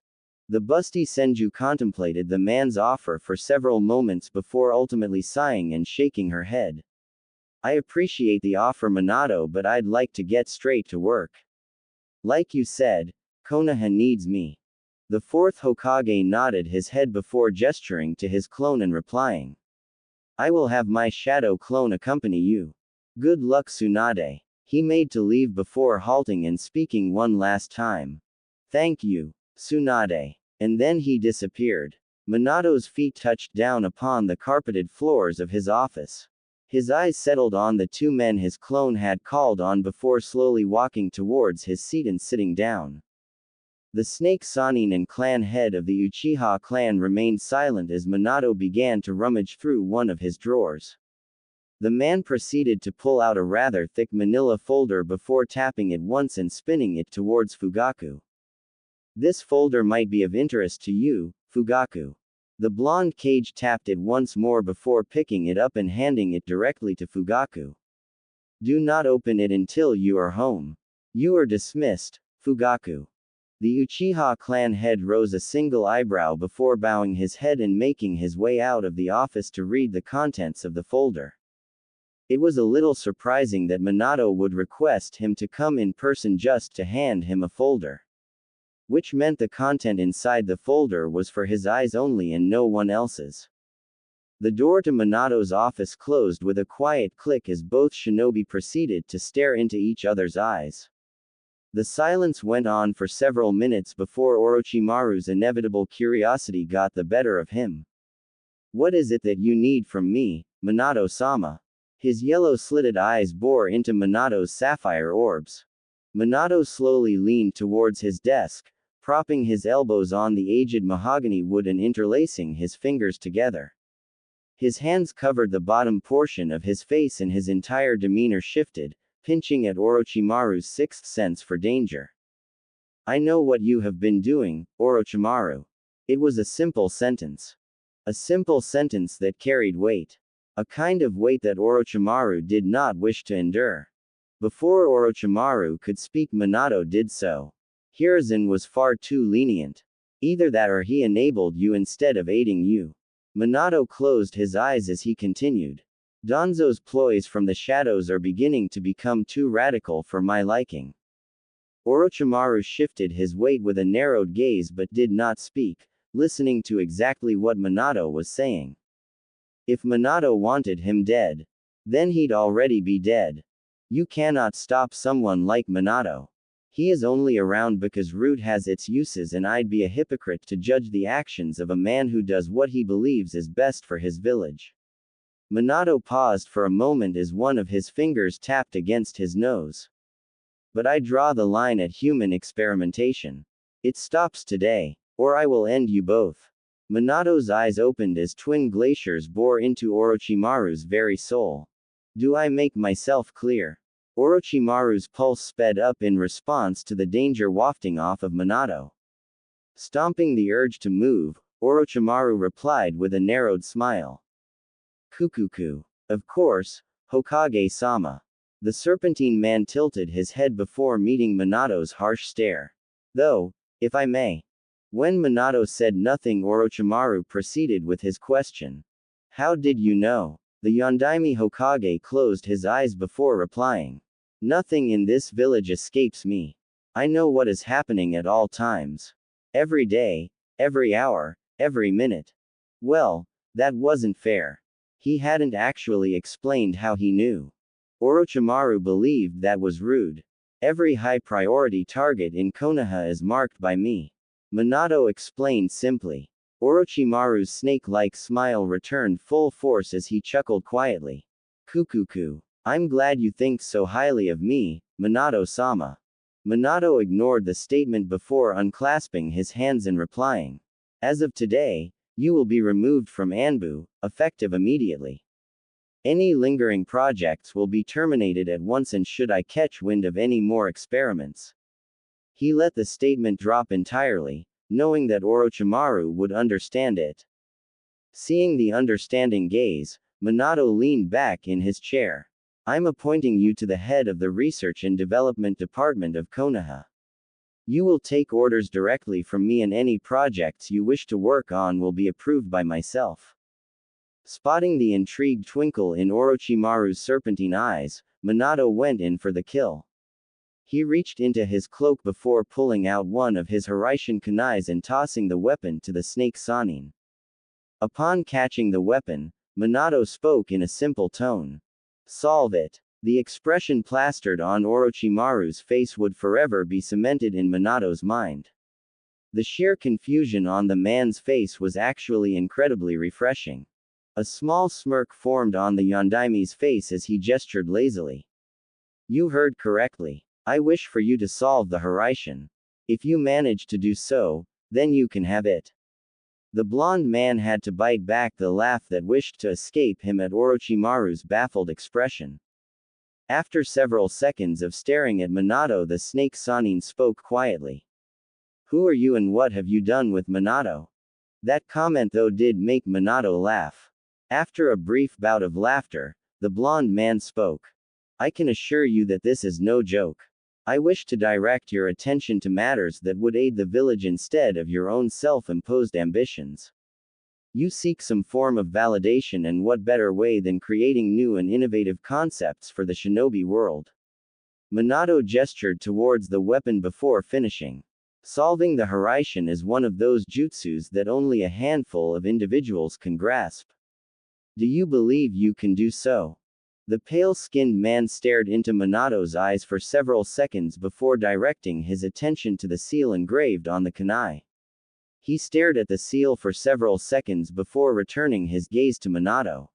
The busty Senju contemplated the man's offer for several moments before ultimately sighing and shaking her head. I appreciate the offer, Minato, but I'd like to get straight to work. Like you said, Konoha needs me. The fourth Hokage nodded his head before gesturing to his clone and replying. I will have my shadow clone accompany you. Good luck, Tsunade. He made to leave before halting and speaking one last time. Thank you, Tsunade. And then he disappeared. Minato's feet touched down upon the carpeted floors of his office. His eyes settled on the two men his clone had called on before slowly walking towards his seat and sitting down. The Snake Sanin and clan head of the Uchiha clan remained silent as Minato began to rummage through one of his drawers. The man proceeded to pull out a rather thick manila folder before tapping it once and spinning it towards Fugaku. This folder might be of interest to you, Fugaku. The blonde cage tapped it once more before picking it up and handing it directly to Fugaku. Do not open it until you are home. You are dismissed, Fugaku. The Uchiha clan head rose a single eyebrow before bowing his head and making his way out of the office to read the contents of the folder. It was a little surprising that Minato would request him to come in person just to hand him a folder. Which meant the content inside the folder was for his eyes only and no one else's. The door to Minato's office closed with a quiet click as both shinobi proceeded to stare into each other's eyes. The silence went on for several minutes before Orochimaru's inevitable curiosity got the better of him. What is it that you need from me, Minato-sama? His yellow-slitted eyes bore into Minato's sapphire orbs. Minato slowly leaned towards his desk, propping his elbows on the aged mahogany wood and interlacing his fingers together. His hands covered the bottom portion of his face and his entire demeanor shifted, pinching at Orochimaru's sixth sense for danger. I know what you have been doing, Orochimaru. It was a simple sentence. A simple sentence that carried weight. A kind of weight that Orochimaru did not wish to endure. Before Orochimaru could speak, Minato did so. Hiruzen was far too lenient. Either that or he enabled you instead of aiding you. Minato closed his eyes as he continued. Danzo's ploys from the shadows are beginning to become too radical for my liking. Orochimaru shifted his weight with a narrowed gaze but did not speak, listening to exactly what Minato was saying. If Minato wanted him dead, then he'd already be dead. You cannot stop someone like Minato. He is only around because root has its uses, and I'd be a hypocrite to judge the actions of a man who does what he believes is best for his village. Minato paused for a moment as one of his fingers tapped against his nose. But I draw the line at human experimentation. It stops today, or I will end you both. Minato's eyes opened as twin glaciers bore into Orochimaru's very soul. Do I make myself clear? Orochimaru's pulse sped up in response to the danger wafting off of Minato. Stomping the urge to move, Orochimaru replied with a narrowed smile. Kukuku. Of course, Hokage-sama. The serpentine man tilted his head before meeting Minato's harsh stare. Though, if I may. When Minato said nothing, Orochimaru proceeded with his question. How did you know? The Yondaime Hokage closed his eyes before replying. Nothing in this village escapes me. I know what is happening at all times. Every day, every hour, every minute. Well, that wasn't fair. He hadn't actually explained how he knew. Orochimaru believed that was rude. Every high-priority target in Konoha is marked by me. Minato explained simply. Orochimaru's snake-like smile returned full force as he chuckled quietly. Kukuku. I'm glad you think so highly of me, Minato-sama. Minato ignored the statement before unclasping his hands and replying. As of today, you will be removed from Anbu, effective immediately. Any lingering projects will be terminated at once, and should I catch wind of any more experiments. He let the statement drop entirely, knowing that Orochimaru would understand it. Seeing the understanding gaze, Minato leaned back in his chair. I'm appointing you to the head of the Research and Development Department of Konoha. You will take orders directly from me, and any projects you wish to work on will be approved by myself. Spotting the intrigued twinkle in Orochimaru's serpentine eyes, Minato went in for the kill. He reached into his cloak before pulling out one of his Hiraishin kunais and tossing the weapon to the snake Sanin. Upon catching the weapon, Minato spoke in a simple tone. Solve it. The expression plastered on Orochimaru's face would forever be cemented in Minato's mind. The sheer confusion on the man's face was actually incredibly refreshing. A small smirk formed on the Yondaime's face as he gestured lazily. You heard correctly. I wish for you to solve the Hiraishin. If you manage to do so, then you can have it. The blond man had to bite back the laugh that wished to escape him at Orochimaru's baffled expression. After several seconds of staring at Minato, the snake Sanin spoke quietly. Who are you and what have you done with Minato? That comment though did make Minato laugh. After a brief bout of laughter, the blond man spoke. I can assure you that this is no joke. I wish to direct your attention to matters that would aid the village instead of your own self-imposed ambitions. You seek some form of validation, and what better way than creating new and innovative concepts for the shinobi world? Minato gestured towards the weapon before finishing. Solving the Hiraishin is one of those jutsus that only a handful of individuals can grasp. Do you believe you can do so? The pale-skinned man stared into Minato's eyes for several seconds before directing his attention to the seal engraved on the kunai. He stared at the seal for several seconds before returning his gaze to Minato.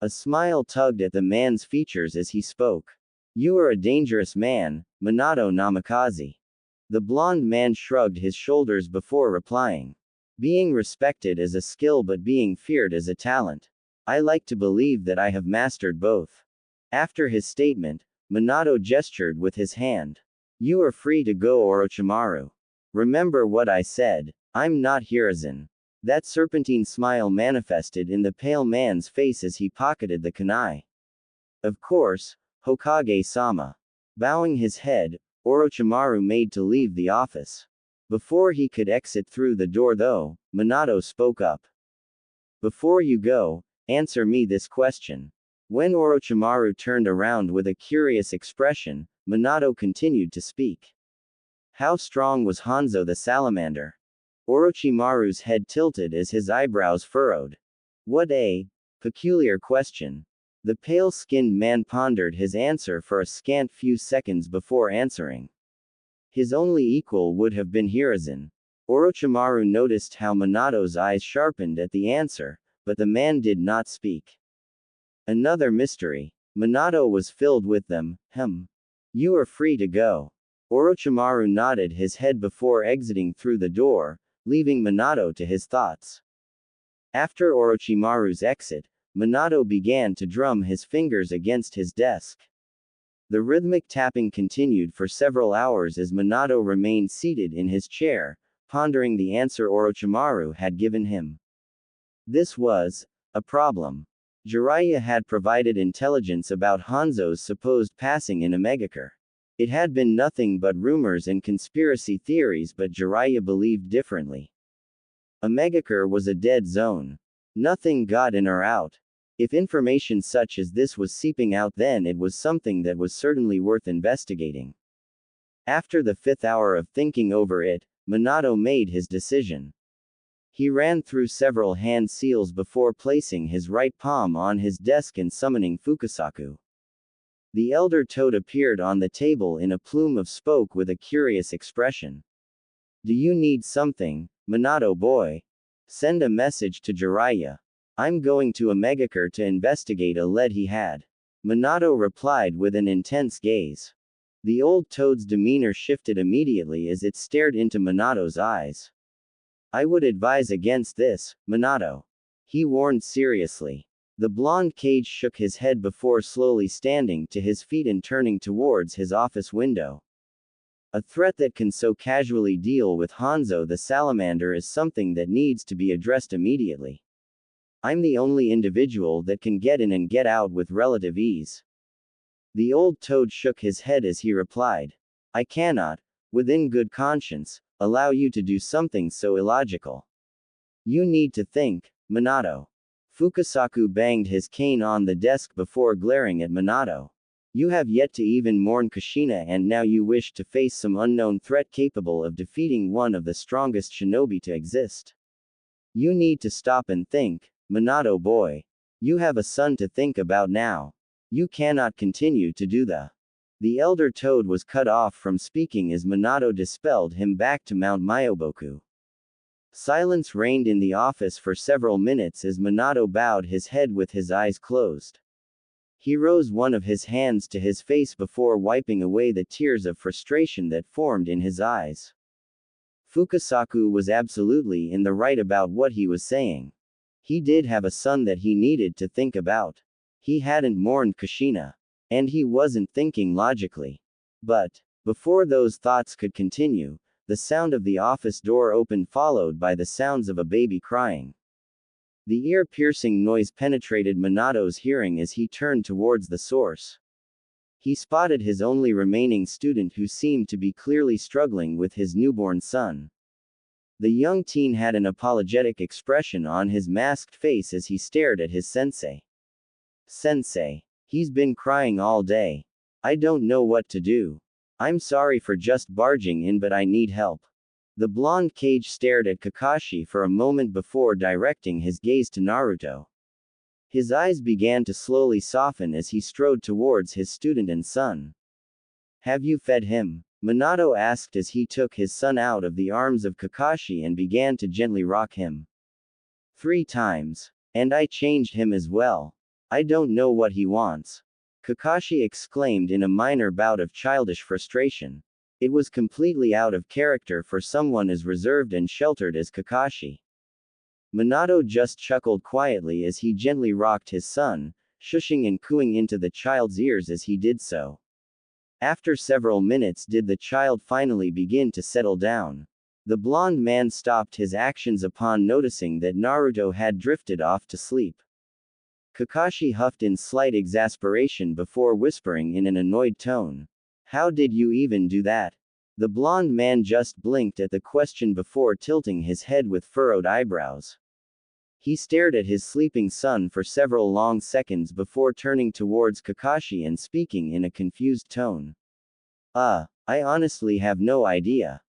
A smile tugged at the man's features as he spoke. You are a dangerous man, Minato Namikaze. The blond man shrugged his shoulders before replying. Being respected as a skill but being feared as a talent. I like to believe that I have mastered both. After his statement, Minato gestured with his hand. You are free to go, Orochimaru. Remember what I said. I'm not Hiruzen. That serpentine smile manifested in the pale man's face as he pocketed the kunai. Of course, Hokage-sama. Bowing his head, Orochimaru made to leave the office. Before he could exit through the door though, Minato spoke up. Before you go, answer me this question. When Orochimaru turned around with a curious expression, Minato continued to speak. How strong was Hanzo the salamander? Orochimaru's head tilted as his eyebrows furrowed. What a peculiar question. The pale-skinned man pondered his answer for a scant few seconds before answering. His only equal would have been Hiruzen. Orochimaru noticed how Minato's eyes sharpened at the answer, but the man did not speak. Another mystery. Minato was filled with them. You are free to go. Orochimaru nodded his head before exiting through the door, leaving Minato to his thoughts. After Orochimaru's exit, Minato began to drum his fingers against his desk. The rhythmic tapping continued for several hours as Minato remained seated in his chair, pondering the answer Orochimaru had given him. This was a problem. Jiraiya had provided intelligence about Hanzo's supposed passing in Omegacore. It had been nothing but rumors and conspiracy theories, but Jiraiya believed differently. Omegacore was a dead zone. Nothing got in or out. If information such as this was seeping out, then it was something that was certainly worth investigating. After the 5th hour of thinking over it, Minato made his decision. He ran through several hand seals before placing his right palm on his desk and summoning Fukasaku. The elder toad appeared on the table in a plume of smoke with a curious expression. Do you need something, Minato boy? Send a message to Jiraiya. I'm going to Omegacore to investigate a lead he had. Minato replied with an intense gaze. The old toad's demeanor shifted immediately as it stared into Minato's eyes. I would advise against this, Minato. He warned seriously. The blonde cage shook his head before slowly standing to his feet and turning towards his office window. A threat that can so casually deal with Hanzo the salamander is something that needs to be addressed immediately. I'm the only individual that can get in and get out with relative ease. The old toad shook his head as he replied. I cannot, within good conscience, allow you to do something so illogical. You need to think, Minato. Fukasaku banged his cane on the desk before glaring at Minato. You have yet to even mourn Kushina, and now you wish to face some unknown threat capable of defeating one of the strongest shinobi to exist. You need to stop and think, Minato boy. You have a son to think about now. You cannot continue to do the The elder toad was cut off from speaking as Minato dispelled him back to Mount Myoboku. Silence reigned in the office for several minutes as Minato bowed his head with his eyes closed. He rose one of his hands to his face before wiping away the tears of frustration that formed in his eyes. Fukasaku was absolutely in the right about what he was saying. He did have a son that he needed to think about. He hadn't mourned Kushina. And he wasn't thinking logically. But, before those thoughts could continue, the sound of the office door opened followed by the sounds of a baby crying. The ear-piercing noise penetrated Minato's hearing as he turned towards the source. He spotted his only remaining student who seemed to be clearly struggling with his newborn son. The young teen had an apologetic expression on his masked face as he stared at his sensei. "Sensei. He's been crying all day. I don't know what to do. I'm sorry for just barging in, but I need help." The blonde Kage stared at Kakashi for a moment before directing his gaze to Naruto. His eyes began to slowly soften as he strode towards his student and son. "Have you fed him?" Minato asked as he took his son out of the arms of Kakashi and began to gently rock him. "3 times. And I changed him as well. I don't know what he wants," Kakashi exclaimed in a minor bout of childish frustration. It was completely out of character for someone as reserved and sheltered as Kakashi. Minato just chuckled quietly as he gently rocked his son, shushing and cooing into the child's ears as he did so. After several minutes did the child finally begin to settle down. The blonde man stopped his actions upon noticing that Naruto had drifted off to sleep. Kakashi huffed in slight exasperation before whispering in an annoyed tone. "How did you even do that?" The blonde man just blinked at the question before tilting his head with furrowed eyebrows. He stared at his sleeping son for several long seconds before turning towards Kakashi and speaking in a confused tone. I honestly have no idea.